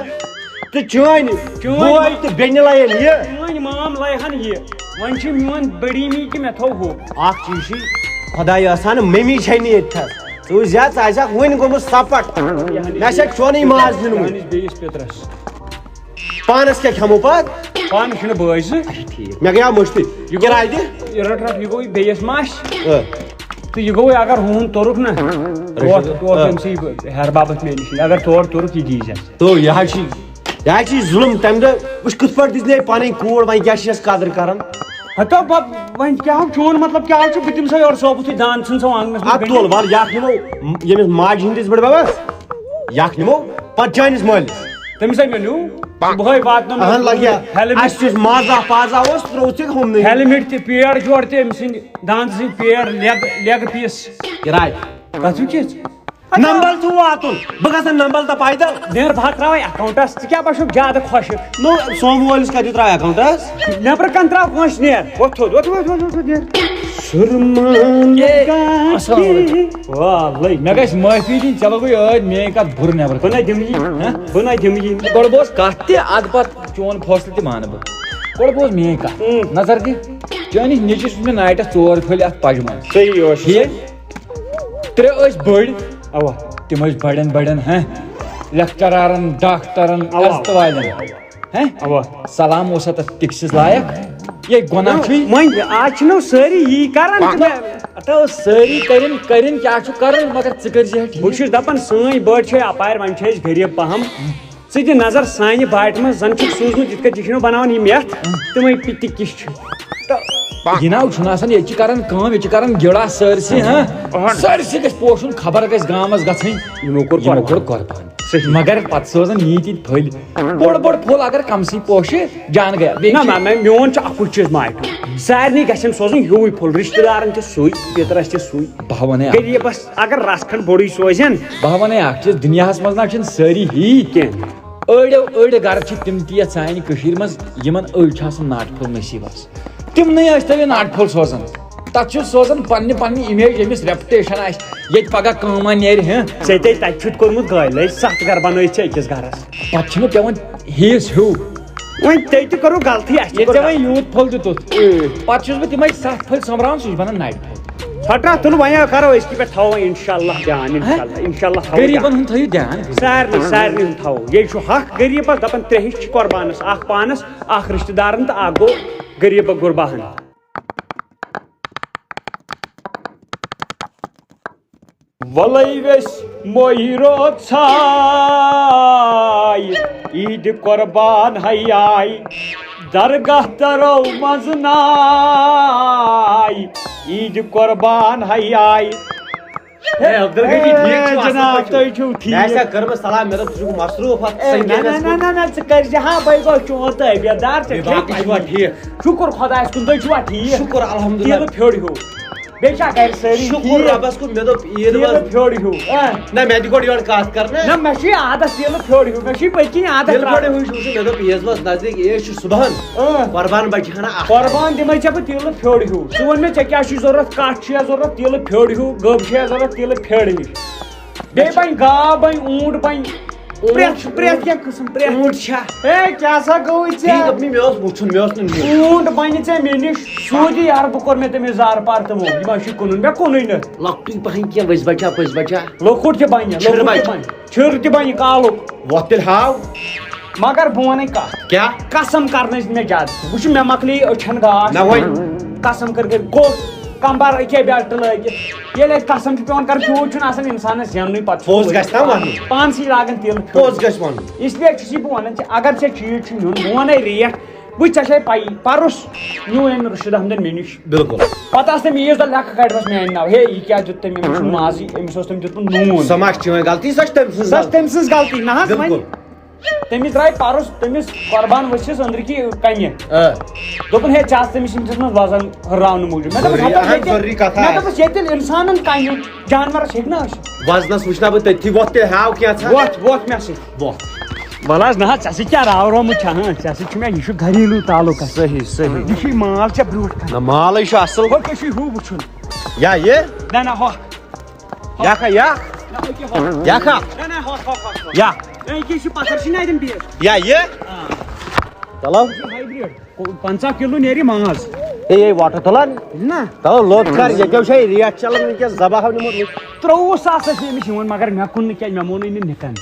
[SPEAKER 5] تہٕ چٲنۍ بوے تہٕ بیٚنہِ لین یہِ
[SPEAKER 4] میٲنۍ مام لایہن یہِ وۄنۍ چھِ میون بٔڑیٖمی کہِ مےٚ تھوٚو ہُہ
[SPEAKER 5] اکھ چیٖز چھُے خۄداے آسان ممی چھے نہٕ ییٚتہِ ژٕ وٕچھ زیادٕ ژٕ آسکھ وُنہِ گوٚمُت سپٹ مےٚ چھا چونٕے ماز نِنمُت
[SPEAKER 4] میٲنِس بیٚیِس پِترس
[SPEAKER 5] پانس کیٛاہ کھٮ۪مو پتہٕ
[SPEAKER 4] پانہٕ چھُنہٕ بٲے 2
[SPEAKER 5] ٹھیٖک مےٚ گٔیاو مٔشتٕے
[SPEAKER 4] یہِ
[SPEAKER 5] کِراے دِ
[SPEAKER 4] یہِ رٹ یہِ گوٚو بیٚیِس ماچھ تہٕ یہِ گوٚو اگر ہُہُن توٚرُکھ نا تور تٔمسٕے ہیٚر بابس مےٚ نِش اگر تور توٚرُکھ یہِ دیٖزِ
[SPEAKER 5] تو یہِ حظ چھِ ظُلم تمہِ دۄہ وٕچھ کِتھ پٲٹھۍ دِژ مےٚ پنٕنۍ کوٗر وۄنۍ کیٛاہ چھِ اَسہِ قدر کران
[SPEAKER 4] ہتو وۄنۍ کیٛاہ چون مطلب کیٛاہ چھُ بہٕ دِمہٕ سا یورٕ ثوبوٗتھٕے دان ژھٕن سا آنٛگنس
[SPEAKER 5] اَدٕ تُل وَلہٕ یَکھ نِمو ییٚمِس ماجہِ ہِنٛدِس بٕڈببس یَکھ نِمو پتہٕ چٲنِس مٲلِس
[SPEAKER 4] تٔمِس ہا مےٚ نیوٗ بہے واتنو
[SPEAKER 5] اہن لگیا
[SPEAKER 4] ہیلمٹ
[SPEAKER 5] اَسہِ یُس مازا پازا اوس ترٛوو ژےٚ ہُمنٕے
[SPEAKER 4] ہیلمٹ تہِ پیڑ جوڑ تہِ أمۍ سٕنٛدۍ دانٛد سٕنٛدۍ پیڑ لیگہٕ پیٖس
[SPEAKER 5] کِراے
[SPEAKER 4] کتھ وٕچھِتھ
[SPEAKER 5] نمبل چھُ واتُن بہٕ گژھٕ نمبل تہٕ پیدل
[SPEAKER 4] نیر بہٕ ہا تراوے اکاونٹس ژٕ کیٛاہ باسیٚوکھ زیادٕ خۄشِک
[SPEAKER 5] نو سوموٗ وٲلِس کتہِ ترٛاو اکاونٹس
[SPEAKER 4] نیبرٕ کن تراو کٲنٛسہِ نیر وۄتھ تھوٚد وۄتھ نیر
[SPEAKER 6] مےٚ گژھِ معٲفی دِنۍ ژےٚ لوگُے ٲدۍ میٲنۍ کتھ بُرٕ نیبر
[SPEAKER 4] بہٕ نَے دِمہٕ یہِ بہٕ نَے دِمہٕ یہِ
[SPEAKER 6] گۄڈٕ بوز کتھ تہِ ادٕ پتہٕ چون فٲصلہٕ تہِ مانہٕ بہٕ گۄڈٕ بوز میٲنۍ کتھ نظر دِ چٲنِس نیٚچوِس وُچھ مےٚ نایٹس 4 پھٔلۍ اتھ پجہِ منٛز
[SPEAKER 4] صحیح اوس
[SPEAKER 6] ٹھیٖک 3 ٲسۍ بٔڑۍ
[SPEAKER 4] اوا
[SPEAKER 6] تِم ٲسۍ بڑٮ۪ن لیکچرارن ڈاکٹرن عزتہٕ والٮ۪ن
[SPEAKER 4] اوا
[SPEAKER 6] سلام اوسا تتھ ٹِکسِس لایق یے گۄناہ چھُے
[SPEAKER 4] وۄنۍ آز چھِنو سٲری یی کران
[SPEAKER 6] سٲری کرٕنۍ کیٛاہ چھُ کرُن مگر ژٕ کٔرزِہا ٹھیٖک
[SPEAKER 4] بہٕ چھُس دپان سٲنۍ بٔڑۍ چھے اپارِ وۄنۍ چھِ أسۍ غریٖب پہم ژٕ دِ نظر سانہِ باٹہِ منٛز زن چھُکھ سوٗزمُت یِتھ کٔنۍ ژٕ چھُنو بناوان یہِ میتھ تِمے پِتہِ کِس چھِ
[SPEAKER 6] جناب چھُنہٕ آسان ییٚتہِ چھِ کران کٲم ییٚتہِ چھِ کران گِڑا سٲرسٕے سٲرسٕے گژھِ پوشُن خبر گژھِ گامس گژھٕنۍ
[SPEAKER 4] یِمو کوٚر
[SPEAKER 6] قۄربان مگر پتہٕ سوزان ییٖتۍ پھٔلۍ بوٚڑ پھوٚل اگر کمسٕے پوشہِ جان گیا
[SPEAKER 4] نہ میون چھُ اکُے چیٖز ماٹہِ سارنٕے گژھن سوزُن ہیوٗوٕے پھوٚل رِشتہٕ دارن تہِ سُے پِترس تہِ سُے
[SPEAKER 6] بہٕ ونے
[SPEAKER 4] غریٖبس اگر رس کھنڈ بوٚڑٕے سوزن
[SPEAKER 6] بہٕ ونے اکھ چیٖز دُنیاہس منٛز نہ چھِنہٕ سٲری ہی کینٛہہ أڑۍ گرٕ چھِ تِم تہِ یتھ سانہِ کٔشیٖرِ منٛز یِمن أڑۍ چھِ آسان ناٹہِ پھوٚل نصیٖبس تِمنٕے ٲسۍ تو یہِ ناٹہِ پھوٚل سوزان تتھ چھُ سوزان پننہِ اِمیج ییٚمِس ریپوٹیشن آسہِ ییٚتہِ پگہہ کٲما نیرِ
[SPEAKER 4] ژےٚ تے تتہِ چھُتھ کوٚرمُت گٲلۍ سَتھ گرٕ بنٲیِتھ ژےٚ أکِس گرس
[SPEAKER 6] پتہٕ چھُنہٕ پیوان ہیس ہیوٗ
[SPEAKER 4] وۄنۍ تہِ تہِ کرو غلطی اَسہِ
[SPEAKER 6] ییٚلہِ ژےٚ وۄنۍ یوٗت پھل دِتُتھ پتہٕ چھُس بہٕ تِمے 7 پھٔلۍ سۄمبراوان سُہ چھُ بنان نرِ پھل
[SPEAKER 4] ژھٹرا تُل وۄنۍ کرو أسۍ کہِ پٮ۪ٹھ تھاوو اِنشاءاللہ دھیان اِنشاءاللہ تھاوو
[SPEAKER 6] غریٖبن ہُنٛد تھٲیِو دھیان
[SPEAKER 4] سارنٕے ہُنٛد تھاوو ییٚلہِ چھُ حق غریٖبس دپان 3 حِصہٕ چھِ قۄربانس اکھ پانس اکھ رشتہٕ دارن تہٕ اکھ گوٚو غریٖب غُرباہن وَلَے ویٚسہِ مۄہہِ رود ژھاے عیٖدِ قۄربان ہے آے درگاہ ترو منٛزٕ ناے عیٖدِ قۄربان ہے آے جناب تُہۍ چھِو ٹھیٖک
[SPEAKER 3] کٔرمٕژ سلام مےٚ دوٚپ ژٕ چھُکھ مصروٗف اتھ
[SPEAKER 4] نہ ژٕ کٔرزِ ہا بے گوٚو چون تٲبیدار
[SPEAKER 3] باقٕے چھُوا ٹھیٖک
[SPEAKER 4] شُکُر خۄدایس کُن تُہۍ چھُوا ٹھیٖک
[SPEAKER 3] شُکُر الحمدُاللہ
[SPEAKER 4] تیٖلہٕ پھیوٚر ہیوٗ بیٚیہِ چھا گرِ سٲری
[SPEAKER 3] شُکُر رۄبس کُن مےٚ دوٚپ عیٖد
[SPEAKER 4] تیٖلہٕ پھیوٚر ہیوٗ
[SPEAKER 3] نہ مےٚ تہِ گوٚو یورٕ کتھ کرنہٕ
[SPEAKER 4] نہ مےٚ چھُ عادت تیٖلہٕ پھیوٚر ہیوٗ مےٚ چھُ پٔتۍ کِنۍ عادت
[SPEAKER 3] مےٚ دوٚپ عیٖز وٲژ نزدیٖک عیٖز چھِ صُبحن قۄربان بچہِ ہنا اکھ
[SPEAKER 4] قۄربان دِمے ژےٚ بہٕ تیٖلہٕ پھیوٚر ہیوٗ ژٕ وَن مےٚ ژےٚ کیٛاہ چھُے ضروٗرت کٹھ چھُیا ضروٗرت تیٖلہٕ پھیوٚر ہیوٗ گٔب چھےٚ ضروٗرت تیٖلہٕ پھیڑ ہِش بیٚیہِ بنہِ گاو بنہِ اوٗنٹ بنہِ پرٛٮ۪تھ کینٛہہ قٕسم
[SPEAKER 3] اوٗنٹ چھا
[SPEAKER 4] ہے کیٛاہ سا گوٚوُے ژےٚ
[SPEAKER 3] مےٚ اوس وٕچھُن مےٚ اوس نہٕ
[SPEAKER 4] اوٗنٹ بنہِ ژےٚ مےٚ نِش سعوٗدی عربہٕ کوٚر مےٚ تٔمِس زارٕ پار تہٕ ووٚن یہِ ما چھُ کٕنُن مےٚ کُنُے نہٕ
[SPEAKER 3] لۄکٹُے پہن کینٛہہ ؤسۍ بچا پٔزۍ بچا
[SPEAKER 4] لۄکُٹ تہِ بنہِ چھِر تہِ بنہِ کالُک
[SPEAKER 3] وۄتھ تیٚلہِ ہاو
[SPEAKER 4] مگر بہٕ وَنَے کتھ
[SPEAKER 3] کیٛاہ
[SPEAKER 4] قسم کرنٕچ مےٚ زیادٕ وٕچھ مےٚ مۄکلے أچھن گاش
[SPEAKER 3] نہ وۄنۍ
[SPEAKER 4] قسم کٔر گوٚو کمبر أکے بیلٹ لٲگِتھ ییٚلہِ اَسہِ قسم چھُ پیوان کرُن تیوٗت چھُنہٕ آسان اِنسانس زیننُے پتہٕ
[SPEAKER 3] پوٚز گژھِ نا وَنُن
[SPEAKER 4] پانسٕے لاگان تیٖلہٕ
[SPEAKER 3] پوٚز گژھِ وَنُن
[SPEAKER 4] اِسلیے چھُس یہِ بہٕ وَنان ژےٚ اگر ژےٚ چیٖز چھُ نیُن بہٕ وَنَے ریٹ وٕچھ ژےٚ چھے پَیی پَرُس نیوٗ أمۍ رشیٖد احمدن مےٚ نِش
[SPEAKER 3] بِلکُل
[SPEAKER 4] پتہٕ ٲس تٔمۍ عیٖذ دۄہ لیکھہٕ کڑِمَس میانہِ ناو ہے یہِ کیٛاہ دیُت تٔمۍ أمِس چھُنہٕ مازٕے أمِس اوس تٔمۍ دیُتمُت نوٗن
[SPEAKER 3] سۄ ما چھِ چٲنۍ غلطی سۄ چھِ تٔمۍ سٕنٛز
[SPEAKER 4] سۄ چھِ تٔمۍ سٕنٛز غلطی نہ حظ وۄنۍ
[SPEAKER 3] بِلکُل
[SPEAKER 4] تٔمِس درٛاے پَرُس تٔمِس قۄربان ؤژھِس أنٛدرۍ کَنہِ دوٚپُن ہے ژےٚ آس تٔمِس یِم دِژمٕژ وزن ہُراونہٕ موٗجوٗب مےٚ دوٚپُس ییٚتہِ ییٚلہِ اِنسانن کَنہِ جانورس ہیٚکہِ نہ ٲسِتھ
[SPEAKER 3] وزنس وٕچھنا بہٕ تٔتھی وۄتھ تیٚلہِ ہاو کینٛژھا
[SPEAKER 4] وۄتھ مےٚ سۭتۍ
[SPEAKER 3] وۄتھ
[SPEAKER 4] وَلہٕ حظ نہ حظ ژےٚ سۭتۍ کیٛاہ راو رومُت چھا ژےٚ سۭتۍ چھُ مےٚ یہِ چھُ گریلوٗ تعلُق
[SPEAKER 3] صحیح صحیح
[SPEAKER 4] یہِ چھُے مال ژےٚ برٛونٛٹھ کَنہِ
[SPEAKER 3] نہ مالٕے چھُ اصٕل
[SPEAKER 4] ہُہ کیٛاہ چھُے ہُہ وٕچھُن
[SPEAKER 3] یا یہِ
[SPEAKER 4] نہ ہۄ
[SPEAKER 3] یاکھا یا یاکھا یا
[SPEAKER 4] یہِ چھُ پتھر چھِ نہ اَتٮ۪ن بیٚیہِ
[SPEAKER 3] یا یہِ چلو
[SPEAKER 4] ہایبرِڈ 50 کِلوٗ نیرِ ماز
[SPEAKER 3] اے واٹر تُلان
[SPEAKER 4] نہ
[SPEAKER 3] چلو لوٚت کر ییٚتیو چھے ریٹ چلان وٕنکیٚس ذبح نِمُت
[SPEAKER 4] 23 ساس ٲسۍ أمِس یِوان مگر مےٚ کُن نہٕ کیٛازِ مےٚ مونُے نہٕ نِکن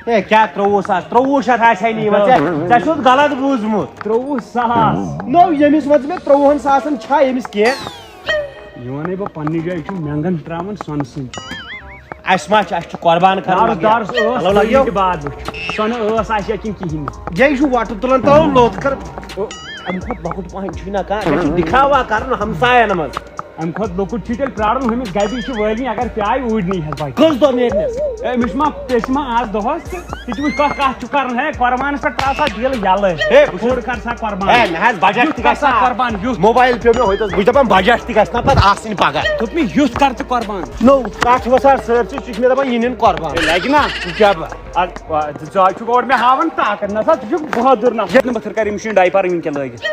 [SPEAKER 3] ہے کیٛاہ 23 ساس 23 شیٚتھ آسہِ نہٕ یِوان ژےٚ چھُتھ غلط بوٗزمُت
[SPEAKER 4] 23 ساس
[SPEAKER 3] نو ییٚمِس وۄنۍ مےٚ 23 ساسن چھا ییٚمِس کینٛہہ
[SPEAKER 4] یہِ وَنَے بہٕ پننہِ جایہِ چھُ مٮ۪نٛگن تراوان سۄنہٕ سۭتۍ
[SPEAKER 3] اَسہِ ما چھِ اَسہِ چھُ قۄربان کرُن
[SPEAKER 4] دارس ٲس باد وٕچھ سۄنہٕ ٲس آسہِ یا کِنہٕ کِہیٖنۍ
[SPEAKER 3] یے چھُ وۄٹہٕ تُلان تو لوٚت کر اَمہِ کھۄتہٕ لۄکُٹ پہن چھُے نہ کانٛہہ مےٚ چھُ دِکھاوا کرُن ہمساین منٛز
[SPEAKER 4] اَمہِ کھۄتہٕ لۄکُٹ چھُ تیٚلہِ پرٛارُن ہُمِس گَبہِ چھِ وٲلۍنٕے اگر پیٛاے اوٗرۍ نی حظ بچہِ
[SPEAKER 3] کٔژ دۄہ نیرنس
[SPEAKER 4] أمِس ما پیٚژھِ ما آز دۄہس تہِ تہِ چھُ وٕچھ کَتھ چھُ کرُن ہے قۄربانس پٮ۪ٹھ ترٛاو سا دِل یَلہٕ
[SPEAKER 3] ہے
[SPEAKER 4] بوٚڑ کر سا قۄربان
[SPEAKER 3] ہے نہ حظ بجٹ تہِ گژھِ
[SPEAKER 4] سا قۄربان یُتھ
[SPEAKER 3] موبایل پیوٚو مےٚ ہوٚتس بہٕ چھُس دپان بجٹ تہِ گژھِ نہ پتہٕ آسٕنۍ پگاہ
[SPEAKER 4] دوٚپ مےٚ یُتھ کر ژٕ قۄربان
[SPEAKER 3] نو کٹھ وسان سٲرسٕے ژٕ چھُکھ مےٚ دپان یہِ نِن قۄربان
[SPEAKER 4] لگہِ نا
[SPEAKER 3] کیٛاہ بہٕ
[SPEAKER 4] ژٕ چھُکھ اورٕ مےٚ ہاوان طاقت نہ سا ژٕ چھُکھ بہادُر نہ ییٚتہِ نہٕ بہٕ کر أمِس چھُنہٕ ڈایپرٕے وٕنکٮ۪ن لٲگِتھ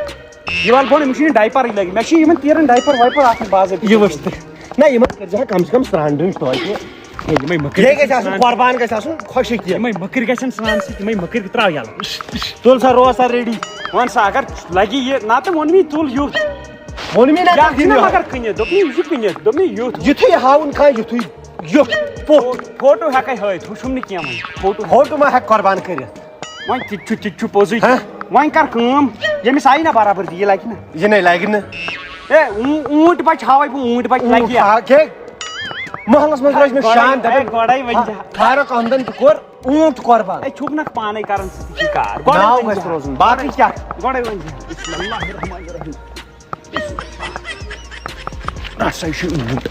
[SPEAKER 4] یہِ وَل بوٚن أمِس چھُنہٕ ڈایپرٕے لٲگِتھ مےٚ چھِ یِمن تیٖرن ڈایپر وایپر آسان باضٲبطہٕ
[SPEAKER 3] یہِ وٕچھ تہٕ نہ یِمن کٔرزِ ہا کم سے کم سرٛان ڈوٗنۍ توتہِ
[SPEAKER 4] یِمے مٔکٕرۍ
[SPEAKER 3] یہِ گژھِ آسُن قۄربان گژھِ آسُن خۄشک
[SPEAKER 4] یِمے مٔکٕرۍ گژھن سرٛان سۭتۍ یِمے مٔکٕرۍ تراو یَلہٕ
[SPEAKER 3] تُل سا روز سا ریڈی
[SPEAKER 4] وۄنۍ سا اگر لگہِ یہِ نتہٕ ووٚن مےٚ تُل یُتھ
[SPEAKER 3] ووٚن مےٚ
[SPEAKER 4] یہِ چھُنہ مگر کٕنِتھ دوٚپ مےٚ یہِ چھُ کٕنِتھ دوٚپ مےٚ یُتھ
[SPEAKER 3] یِتھُے ہاوُن کانٛہہ یِتھُے یُتھ
[SPEAKER 4] فوٹو ہٮ۪کے ہٲیِتھ ہُہ چھُم نہٕ کینٛہہ وۄنۍ
[SPEAKER 3] فوٹو ما ہٮ۪کہِ قۄربان کٔرِتھ
[SPEAKER 4] وۄنۍ تہِ چھُ پوٚزُے وۄنۍ کر کٲم ییٚمِس آیہِ نہ برابردی یہِ لگہِ نہ
[SPEAKER 3] یہِ نَے لگہِ نہٕ
[SPEAKER 4] ہے اوٗنٹ بچہِ ہاوے بہٕ اوٗنٹ بچہِ لگہِ
[SPEAKER 3] محلس منٛز روزِ مےٚ شان
[SPEAKER 4] گۄڈے ؤنۍ
[SPEAKER 3] فاروق احمدن تہِ کوٚر اوٗنٹ قۄربان
[SPEAKER 4] ہے چھُکھ نہ پانے کران ژٕ تہِ کار
[SPEAKER 3] ناو گژھِ روزُن باقٕے کیٛاہ
[SPEAKER 4] گۄڈے ؤنۍ ہسا چھُ اوٗنٹ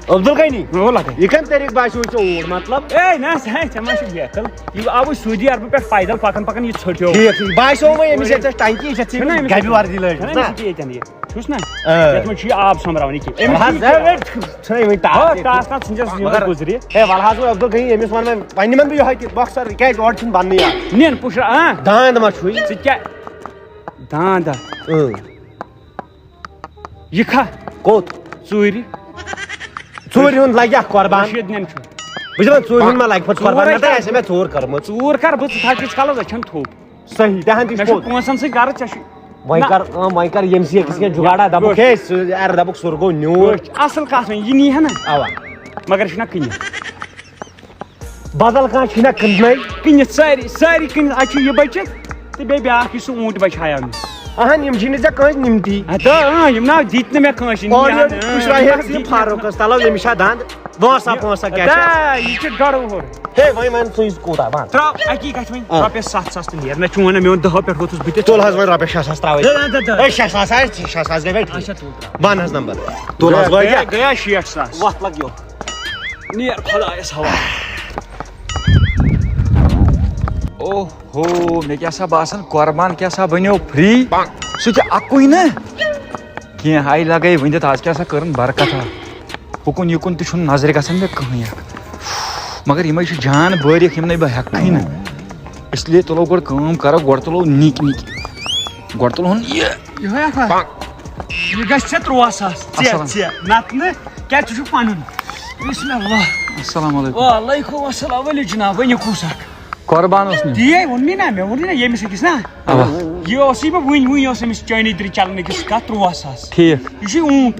[SPEAKER 3] عبدل غنی
[SPEAKER 4] لگے
[SPEAKER 3] یہِ کَمہِ طریٖقہٕ باسیو ژےٚ اوٗنٹ مطلب
[SPEAKER 4] اے نہ ژےٚ ما چھُ بیکل یہِ آوُے سعوٗدی عربہٕ پٮ۪ٹھ پیدل پکان پکان یہِ ژھٔٹیو
[SPEAKER 3] ٹھیٖک باسیو وۄنۍ أمِس ییٚتٮ۪س ٹنکی یہِ چھےٚ گبہِ وردی لٲجمٕژ نہ
[SPEAKER 4] ییٚتٮ۪ن یہِ چھُس نہ یتھ منٛز چھُ یہِ آب سۄمبراوان یہِ
[SPEAKER 3] ژھٕنَے وۄنۍ
[SPEAKER 4] ٹاس کانٛہہ ژھٕنجس گُزرِ
[SPEAKER 3] ہے وَلہٕ حظ وۄنۍ عبدل غنی أمِس وَنہٕ وۄنۍ وۄنۍ نِمن بہٕ یِہوے تہِ بۄکسر کیٛازِ اورٕ چھُنہٕ بننٕے آز
[SPEAKER 4] نِن پُشرا
[SPEAKER 3] داند ما چھُے
[SPEAKER 4] ژٕ کیٛاہ داندا یہِ کھا
[SPEAKER 3] کوٚت
[SPEAKER 4] ژوٗرِ
[SPEAKER 3] ژوٗرِ ہُنٛد لگہِ اکھ قۄربان
[SPEAKER 4] رشیٖد نِن چھُ
[SPEAKER 3] بہٕ چھُس دپان ژوٗرِ ہُنٛد ما لگہِ پتہٕ قۄربان نتہٕ آسہِ مےٚ ژوٗر کٔرمٕژ
[SPEAKER 4] ژوٗر کر بہٕ ژٕ تھاو تیٖتِس کالس أچھن تھوٚپ
[SPEAKER 3] صحیح دہن تہ پوٚز
[SPEAKER 4] پونسن سی گرٕ ژےٚ چھُ
[SPEAKER 3] وۄنۍ کر یم سی أکِس کینٛہہ جُگاڑا دپُکھ ہے ار دپُکھ سُر گوٚو نیوٗر
[SPEAKER 4] اصل کتھ وۄنۍ یہِ نیٖہا نا
[SPEAKER 3] اوا
[SPEAKER 4] مگر یہِ چھُنہ کٕنِتھ
[SPEAKER 3] بدل کانٛہہ چھُنہ کٕننے
[SPEAKER 4] کٕنِتھ سٲری کٕنِتھ اَتہِ چھُ یہِ بٔچِتھ تہٕ بیٚیہِ بیٛاکھ یُس سُہ اوٗنٛٹ بچہِ ہایو مےٚ
[SPEAKER 3] اہن یِم چھِنہٕ ژےٚ کٲنٛسہِ نِمتی
[SPEAKER 4] یِم نا دِتۍ نہٕ مےٚ کٲنٛسہِ
[SPEAKER 3] پُشراوہس یہِ فاروقس تلو ییٚمِس چھا دند پونٛسا کیٛاہ
[SPEAKER 4] یہِ چھُ ڈۄڑٕ وُہُر
[SPEAKER 3] ہے وۄنۍ ژٕ کوٗتاہ ون
[SPEAKER 4] تراو اکی کتھ وۄنۍ رۄپیس 7,000 تہِ نیر نہ چون مےٚ اوٚن 10 پٮ۪ٹھ ووتُس بہٕ تہِ
[SPEAKER 3] تُل حظ وۄنۍ رۄپیس 6,000 تراوے ہے 6,000 آسہِ 6,000 گٔے وۄنۍ
[SPEAKER 4] اچھا
[SPEAKER 3] بن حظ نمبر تُل حظ وۄنۍ
[SPEAKER 4] گٔیا 60,000
[SPEAKER 3] وتھ لگ یو
[SPEAKER 4] نیر خۄدایس حوالہٕ
[SPEAKER 6] او ہو مےٚ کیٛاہ سا باسان قۄربان کیٛاہ سا بنیو فری سُہ تہِ اکُے نا کینٛہہ آیہِ لگٲے ؤنِتھ آز کیٛاہ سا کٔرٕن برکت ہُکُن یِکُن تہِ چھُنہٕ نظرِ گژھان مےٚ کٕہٕنۍ مگر یِمے چھِ جان بٲرِکھ یِم نَے بہٕ ہٮ۪کہٕ نہٕ اِسلیے تُلو گۄڈٕ کٲم کرو گۄڈٕ تُلو نِکۍ گۄڈٕ تُلہون
[SPEAKER 4] یِہوے اکھ یہِ گژھِ ژےٚ 13,000 ژےٚ نتہٕ نہٕ کیٛازِ ژٕ چھُکھ پنُن بسم اللہ
[SPEAKER 6] السلام علیکم
[SPEAKER 4] وعلیکم السلام ؤلِو جناب ؤنِو کُس اکھ
[SPEAKER 6] قۄربان اوس نہٕ
[SPEAKER 4] تی ووٚنمے نا مےٚ ووٚنُے نا ییٚمِس أکِس نا
[SPEAKER 6] اوا
[SPEAKER 4] یہِ اوسُے بہٕ وٕنۍ اوس أمِس چٲنی دِرِ چلان أکِس کتھ 13,000
[SPEAKER 6] ٹھیٖک
[SPEAKER 4] یہِ چھُے اوٗنٹ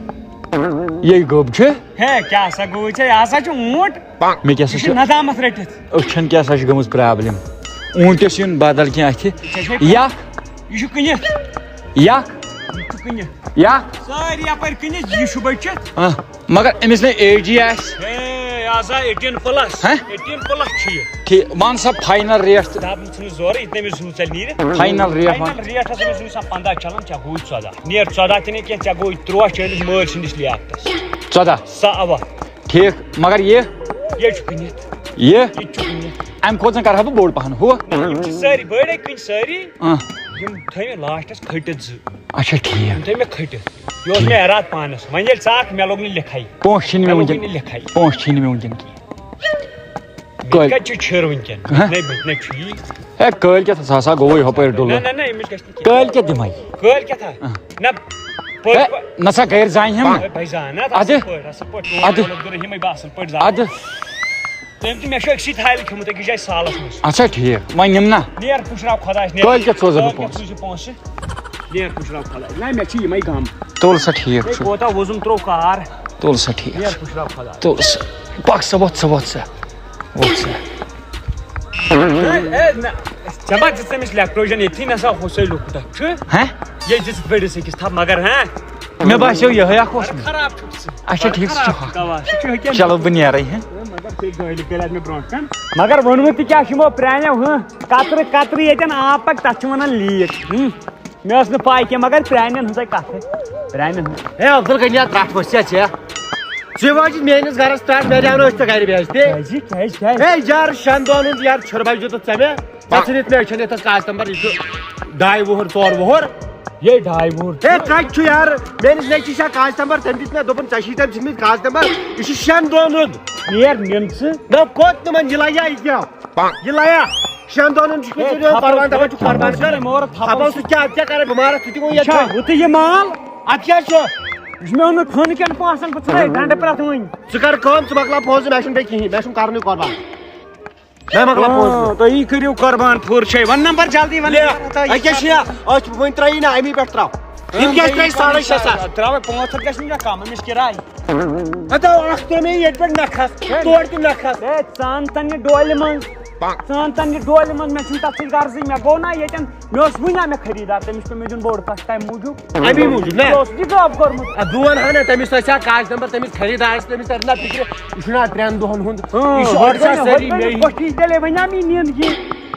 [SPEAKER 6] یے گوٚب چھِ
[SPEAKER 4] ہے کیٛاہ سا گوٚو ژےٚ یہِ ہسا چھُ اوٗنٹ
[SPEAKER 6] مےٚ کیٛاہ سا
[SPEAKER 4] یہِ چھُ
[SPEAKER 6] چھُ
[SPEAKER 4] ندامت رٔٹِتھ
[SPEAKER 6] أچھن کیٛاہ سا چھِ گٔمٕژ پرابلِم اوٗنٹِس یُن بدل کینٛہہ اَتھِ یکھ
[SPEAKER 4] یہِ چھُ کٕنِتھ
[SPEAKER 6] یکھ
[SPEAKER 4] یہِ چھُ کٕنِتھ
[SPEAKER 6] یکھ
[SPEAKER 4] سٲری یپٲرۍ کٕنِتھ یہِ چھُ بٔچِتھ
[SPEAKER 6] مگر أمِس نَے ایجی آسہِ
[SPEAKER 4] ہے یہِ ہسا 18 پلس
[SPEAKER 6] ہہ
[SPEAKER 4] 18 پلس چھُ یہِ
[SPEAKER 6] ٹھیٖک ون سا فاینل ریٹ تہٕ
[SPEAKER 4] دپُن ژھٕنُس زورٕ یہِ تٔمِس زوٗ ژَلہِ نیٖرِتھ
[SPEAKER 6] final rate one
[SPEAKER 4] final rate ہسا أمِس وٕنہِ 15 چلان ژےٚ گوٚوُے 14 نیر 14 تہِ نہٕ کینٛہہ ژےٚ گوٚوُے 13 چٲنِس مٲلۍ سٕنٛدِس لیاقتس
[SPEAKER 6] 14
[SPEAKER 4] سا اوا
[SPEAKER 6] ٹھیٖک مگر یہِ
[SPEAKER 4] یہِ چھُ کٕنِتھ
[SPEAKER 6] یہِ
[SPEAKER 4] یہِ تہِ چھُ کٕنِتھ
[SPEAKER 6] اَمہِ کھۄتہٕ زن کرہا بہٕ بوٚڑ پہن ہُہ
[SPEAKER 4] یِم چھِ سٲری بٔڑے کٕنۍ سٲری یِم تھٲے مےٚ لاسٹس کھٔٹِتھ 2
[SPEAKER 6] اچھا ٹھیٖک
[SPEAKER 4] یِم تھٲے مےٚ کھٔٹِتھ یہِ اوس مےٚ اراد پانس وۄنۍ ییٚلہِ ژٕ اکھ مےٚ لوٚگ نہٕ لِکھاے
[SPEAKER 6] پونٛسہٕ چھِنہٕ مےٚ
[SPEAKER 4] لوٚگُے نہٕ
[SPEAKER 6] وٕنکٮ۪ن
[SPEAKER 4] لِکھاے
[SPEAKER 6] پونٛسہٕ چھِنہٕ مےٚ وٕنکٮ۪ن کینٛہہ
[SPEAKER 4] مےٚ کتہِ چھُ چھِر وٕنکٮ۪ن مےٚ چھُ یی
[SPEAKER 6] ہے کٲلۍکٮ۪تھ سُہ ہسا گوٚوُے ہُپٲرۍ
[SPEAKER 4] نہ
[SPEAKER 6] ڈُلہٕ
[SPEAKER 4] نہ نہ أمِس گژھِ نہٕ
[SPEAKER 6] کٲلۍکٮ۪تھ دِمے
[SPEAKER 4] کٲلۍکٮ۪تھ ہا نہ
[SPEAKER 6] ہے نسا گرِ زانہِ ہم
[SPEAKER 4] بھائی زان
[SPEAKER 6] اَدٕ
[SPEAKER 4] اصل پٲٹھۍ
[SPEAKER 6] اَدٕ
[SPEAKER 4] یِمے بہٕ اصل پٲٹھۍ زان
[SPEAKER 6] اَدٕ
[SPEAKER 4] تٔمۍ تہِ مےٚ چھُ أکسٕے تھالہِ کھیوٚمُت أکِس جایہِ سالس منٛز
[SPEAKER 6] اچھا ٹھیٖک وۄنۍ نِم نا
[SPEAKER 4] نیر پُشراو خۄدایس
[SPEAKER 6] کٲلۍکٮ۪تھ سوزٕ بہٕ پونٛسہٕ.
[SPEAKER 4] سوٗزِ پونٛسہٕ نیر پُشراو خۄداے نہ مےٚ چھِ یِمے گام
[SPEAKER 6] تُل سا ٹھیٖک چھُ
[SPEAKER 4] کوتاہ وُزُم تروو کار
[SPEAKER 6] تُل سا ٹھیٖک
[SPEAKER 4] نیر
[SPEAKER 6] چھُ
[SPEAKER 4] پُشراو خۄداے
[SPEAKER 6] تُل سا پکھ سا وۄتھ سا وۄتھ سا وۄتھ سا
[SPEAKER 4] ژےٚ ما دِژ تٔمِس لیکٹروجن ییٚتھی نسا ہوسے لوٚکُٹ اکھ چھُ
[SPEAKER 6] ہہ
[SPEAKER 4] ییٚتہِ دِژ بٔڑِس أکِس تھپھ مگر ہاں
[SPEAKER 6] مےٚ باسیو یِہوے اکھ اوس
[SPEAKER 4] خراب چھُکھ ژٕ
[SPEAKER 6] اچھا ٹھیٖک سُہ چھُ ہۄکھ
[SPEAKER 4] دوا سُہ چھُ ہُکٮ۪ن
[SPEAKER 6] چلو بہٕ نیرے ہہ
[SPEAKER 4] مگر بیٚیہِ گٲلۍ کٔرۍ مےٚ برونٛٹھ کَن مگر ووٚنمُت تہِ کیٛاہ چھُ یِمو پرٛانیو کترٕ ییٚتٮ۪ن آب پکہِ تتھ چھِ وَنان لیٖک مےٚ ٲس نہٕ پاے کینٛہہ مگر پرٛانٮ۪ن ہٕنٛزے کتھٕ پرٛانٮ۪ن ہٕنٛز
[SPEAKER 3] ہے عبدل غنی ترٛٹھ ؤسۍ ژےٚ ژٕ واجہِ میٲنِس گرس ترٛٹھ مےٚ دیٛاونہٕ أسۍ ژےٚ گرِ بےٚعزتی
[SPEAKER 4] کیٛازِ
[SPEAKER 3] ہے یار 6 دۄہن ہُنٛد یار چھِرباے دیُتُتھ ژےٚ مےٚ پتہٕ ژھٕنِتھ مےٚ أچھن یتھس کاغذ نمبر یہِ چھُ 2 وُہُر 4 وُہُر
[SPEAKER 4] یے 2 وُہُر
[SPEAKER 3] ہے کتہِ چھُ یار میٲنِس نیٚچوِس چھا کاغذ نمبر تٔمۍ دِتۍ مےٚ دوٚپُن ژےٚ چھی تٔمۍ ژھٕنمٕتۍ کاغذ نمبر یہِ چھُ 6 دۄہن ہُنٛد
[SPEAKER 4] نیر نِن ژٕ
[SPEAKER 3] نہ کوٚت نہٕ وۄنۍ یہِ لگیا یہِ کیٛاہ یہِ لگیا 6 دۄہن ہُنٛد چھُ قۄربان دپان چھُ قۄربان خبر سُہ کیٛاہ ژےٚ کرے بٮ۪مارس ژٕ تہِ گوٚو ییٚتہِ
[SPEAKER 4] ہُتہِ یہِ مال
[SPEAKER 3] اتھ کیٛاہ چھُ
[SPEAKER 4] یہِ چھُ مےٚ اوٚنمُت کھٔنۍ کٮ۪ن پونٛسن بہٕ ژھٕنَے گنڈٕ پرٛٮ۪تھ وٕنۍ
[SPEAKER 3] ژٕ کر کٲم ژٕ مۄکلاو پونٛسہٕ مےٚ چھُنہٕ بیٚیہِ کِہینۍ مےٚ چھُنہٕ کرنُے قۄربان مےٚ مۄکلاو پونٛسہٕ
[SPEAKER 4] تُہی کٔرِو قۄربان پھوٚر چھے وَن نمبر جلدی وَن
[SPEAKER 3] کیٛاہ چھِ أسۍ وۄنۍ ترٛٲیی نہ اَمی پٮ۪ٹھ ترٛاو یِم کیٛازِ ترٛٲے 6,500
[SPEAKER 4] ترٛاوَے 500 گژھِ نہٕ کم أمِس کِراے
[SPEAKER 3] اکھ ترٛٲے مےٚ ییٚتہِ پٮ۪ٹھ نکھس تورٕ تہِ نکھس
[SPEAKER 4] ہے ژان تن یہِ ڈولہِ منٛز ژان تن یہِ ڈولہِ منٛز مےٚ چھُنہٕ تتھ سۭتۍ غرضٕے مےٚ گوٚو نا ییٚتٮ۪ن مےٚ اوس وٕنہِ مےٚ خٔریٖدار تٔمِس پیوٚو مےٚ دیُن بوٚڑ کَٹھ تَمہِ موٗجوٗب
[SPEAKER 3] اَمی موٗجوٗب نا
[SPEAKER 4] مےٚ اوس یہِ غٲب کوٚرمُت
[SPEAKER 3] بہٕ وَنہٕ ہا نہ تٔمِس ٲسۍ ہا کاغذ نمبر تٔمِس خٔریٖدارَس تٔمِس تَرِ نا فِکرِ یہِ چھُنہ 3 دۄہن ہُنٛد یہِ چھُ أڑۍ سٲری مے
[SPEAKER 4] تیٚلے وَنیٛام یہِ نِن یہِ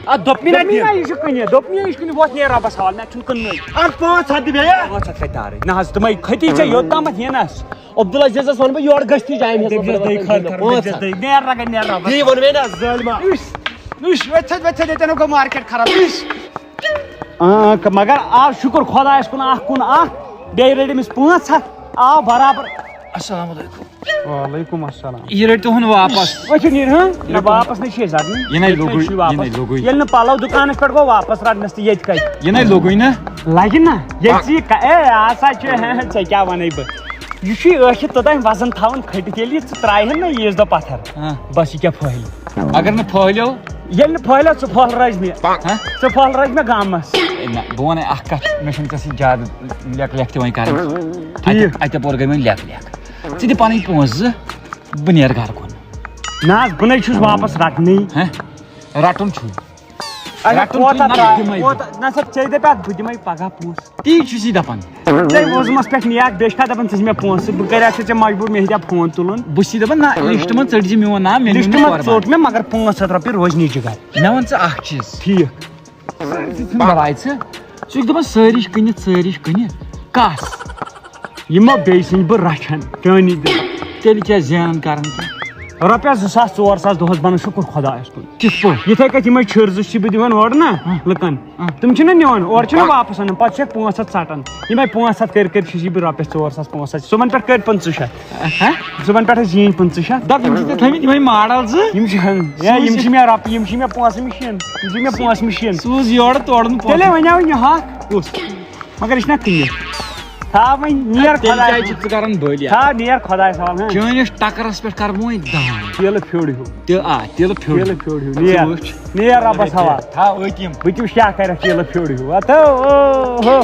[SPEAKER 3] اتھ دوٚپ مےٚ
[SPEAKER 4] دوٚپمے نا یہِ چھُ کٕنِتھ دوٚپمے یہِ چھُ کٕنِتھ وۄتھ نیر رۄبس حوالہٕ مےٚ چھُنہٕ کٕننُے
[SPEAKER 3] اتھ 500 دِ بیٚیہِ
[SPEAKER 4] 500 کھٔتۍ تارٕے نہ حظ تِمے کھٔتی ژےٚ یوٚتامَتھ یِنَس
[SPEAKER 3] عبدالعزیزس وَنہٕ بہٕ یورٕ گٔژھتھٕے جامہِ
[SPEAKER 4] نیر رگن نیر رۄبس
[SPEAKER 3] یی ووٚن مےٚ نا ظٲلما
[SPEAKER 4] ییٚتٮ۪ن گوٚو مارکیٹ خراب مگر آو شُکُر خۄدایس کُن اکھ کُن اکھ بیٚیہِ رٔٹۍ أمِس 500 آو برابر
[SPEAKER 6] السلام علیکم
[SPEAKER 4] وعلیکم السلام
[SPEAKER 6] یہِ رٔٹۍ تُہُنٛد واپس
[SPEAKER 4] أسۍ نیٖر نہ واپس نَے چھِ أسۍ رٹنٕے
[SPEAKER 6] یہِ نَے لوٚگُے
[SPEAKER 4] ییٚلہِ نہٕ پَلو دُکانَس پٮ۪ٹھ گوٚو واپس رٹنس تہٕ ییٚتہِ کَتہِ
[SPEAKER 6] یہِ نَے لوٚگُے نا
[SPEAKER 4] لگہِ نا ییٚتہِ ژٕ اے ہسا چھُ ژےٚ کیٛاہ وَنَے بہٕ یہِ چھُے ٲسِتھ توٚتام وزن تھاوان کھٔٹِتھ ییٚلہِ ژٕ ترٛایہن نا عیٖذ دۄہ پتھر بس یہِ کیٛاہ پھٔہلہِ
[SPEAKER 6] اگر نہٕ پھٔہلیو
[SPEAKER 4] ییٚلہِ نہٕ پھٲلیو ژٕ پھٔہلرٲیزِ مےٚ ژٕ پھٔہلرٲیزِ مےٚ گامس
[SPEAKER 6] بہٕ وَنَے اکھ کَتھ مےٚ چھُنہٕ ژےٚ سۭتۍ زیادٕ لیکھ تہِ وۄنۍ کَرٕنۍ
[SPEAKER 4] ٹھیٖک
[SPEAKER 6] اَتہِ پور گٔے وۄنۍ لیکھ ژٕ دِ پَنٕنۍ پونٛسہٕ زٕ بہٕ نیرٕ گرٕ کُن
[SPEAKER 4] نہ حظ بہٕ نَے چھُس واپس رٹنٕے
[SPEAKER 6] رَٹُن چھُ
[SPEAKER 4] اچھا کوتاہ نہ سا ژےٚ دَپیٛاکھ بہٕ دِمَے پگاہ پونٛسہٕ
[SPEAKER 6] تی چھُس یہِ دَپان
[SPEAKER 4] ژےٚ وُزمَس پٮ۪ٹھ نِیَکھ بیٚیہِ چھکھا دَپان ژٕ چھِ مےٚ پونٛسہٕ بہٕ کَریکھ ژےٚ مجبوٗر مےٚ ہیٚتیا فون تُلُن
[SPEAKER 6] بہٕ چھُسے دَپان نہ لِسٹ منٛز ژٔٹۍ زِ میون ناو
[SPEAKER 4] لِسٹ منٛز ژوٚٹ مےٚ مگر 500 رۄپیہِ روزنی جِگر
[SPEAKER 6] مےٚ وَن ژٕ اکھ چیٖز
[SPEAKER 4] ٹھیٖک
[SPEAKER 6] بَلاے ژٕ چھُکھ دَپان سٲری چھِ کٕنِتھ کَس
[SPEAKER 4] یِمو بیٚیہِ سٕنٛدۍ بہٕ رچھان چٲنی دِل
[SPEAKER 6] تیٚلہِ کیٛاہ زینان کَران
[SPEAKER 4] رۄپیَس 2000 4000 دۄہس بنان شُکُر خۄدایَس کُن
[SPEAKER 6] کِتھ پٲٹھۍ
[SPEAKER 4] یِتھٕے کٔنۍ یِمے چھِرزٕ چھِ بہٕ دِوان اورٕ نا لُکن تِم چھِنہ نِوان اورٕ چھِنہ واپس اَنان پتہٕ چھَکھ 500 ژٹان یِمے 500 کٔرۍ چھُس بہٕ رۄپیَس 400 500 صُبحن پٮ۪ٹھ کٔرۍ 500 صُبحن پٮ۪ٹھ زیٖنۍ 500
[SPEAKER 6] دَپ یِم چھِ ژےٚ تھٲیمٕتۍ یِمے ماڈل زٕ
[SPEAKER 4] یِم چھِ مےٚ رۄپیہِ یِم چھِ مےٚ پونٛسہٕ مِشیٖن یِم چھِ مےٚ پونٛسہٕ مِشیٖن
[SPEAKER 6] سوٗز یورٕ تورٕ نہٕ
[SPEAKER 4] تیٚلے وَنیو یہِ ہَکھ کُس مگر یہِ چھُنہ کٕنِتھ تھاو وۄنۍ نیر خۄداے
[SPEAKER 6] ژٕ کران بٔلۍ
[SPEAKER 4] تھاو نیر خۄدایَس حوالہٕ
[SPEAKER 6] چٲنِس ٹکرس پٮ۪ٹھ کرٕ بہٕ وۄنۍ دان
[SPEAKER 4] تیٖلہٕ پھیوٚر ہیوٗ
[SPEAKER 6] تِلہٕ
[SPEAKER 4] تیٖلہٕ پھیوٚر ہیوٗ نیر رۄبَس حوالہٕ
[SPEAKER 6] تھاو أکِم
[SPEAKER 4] بہٕ تہِ وٕچھ کیٛاہ کَرٮ۪کھ تیٖلہٕ پھیوٚر ہیوٗ او ہو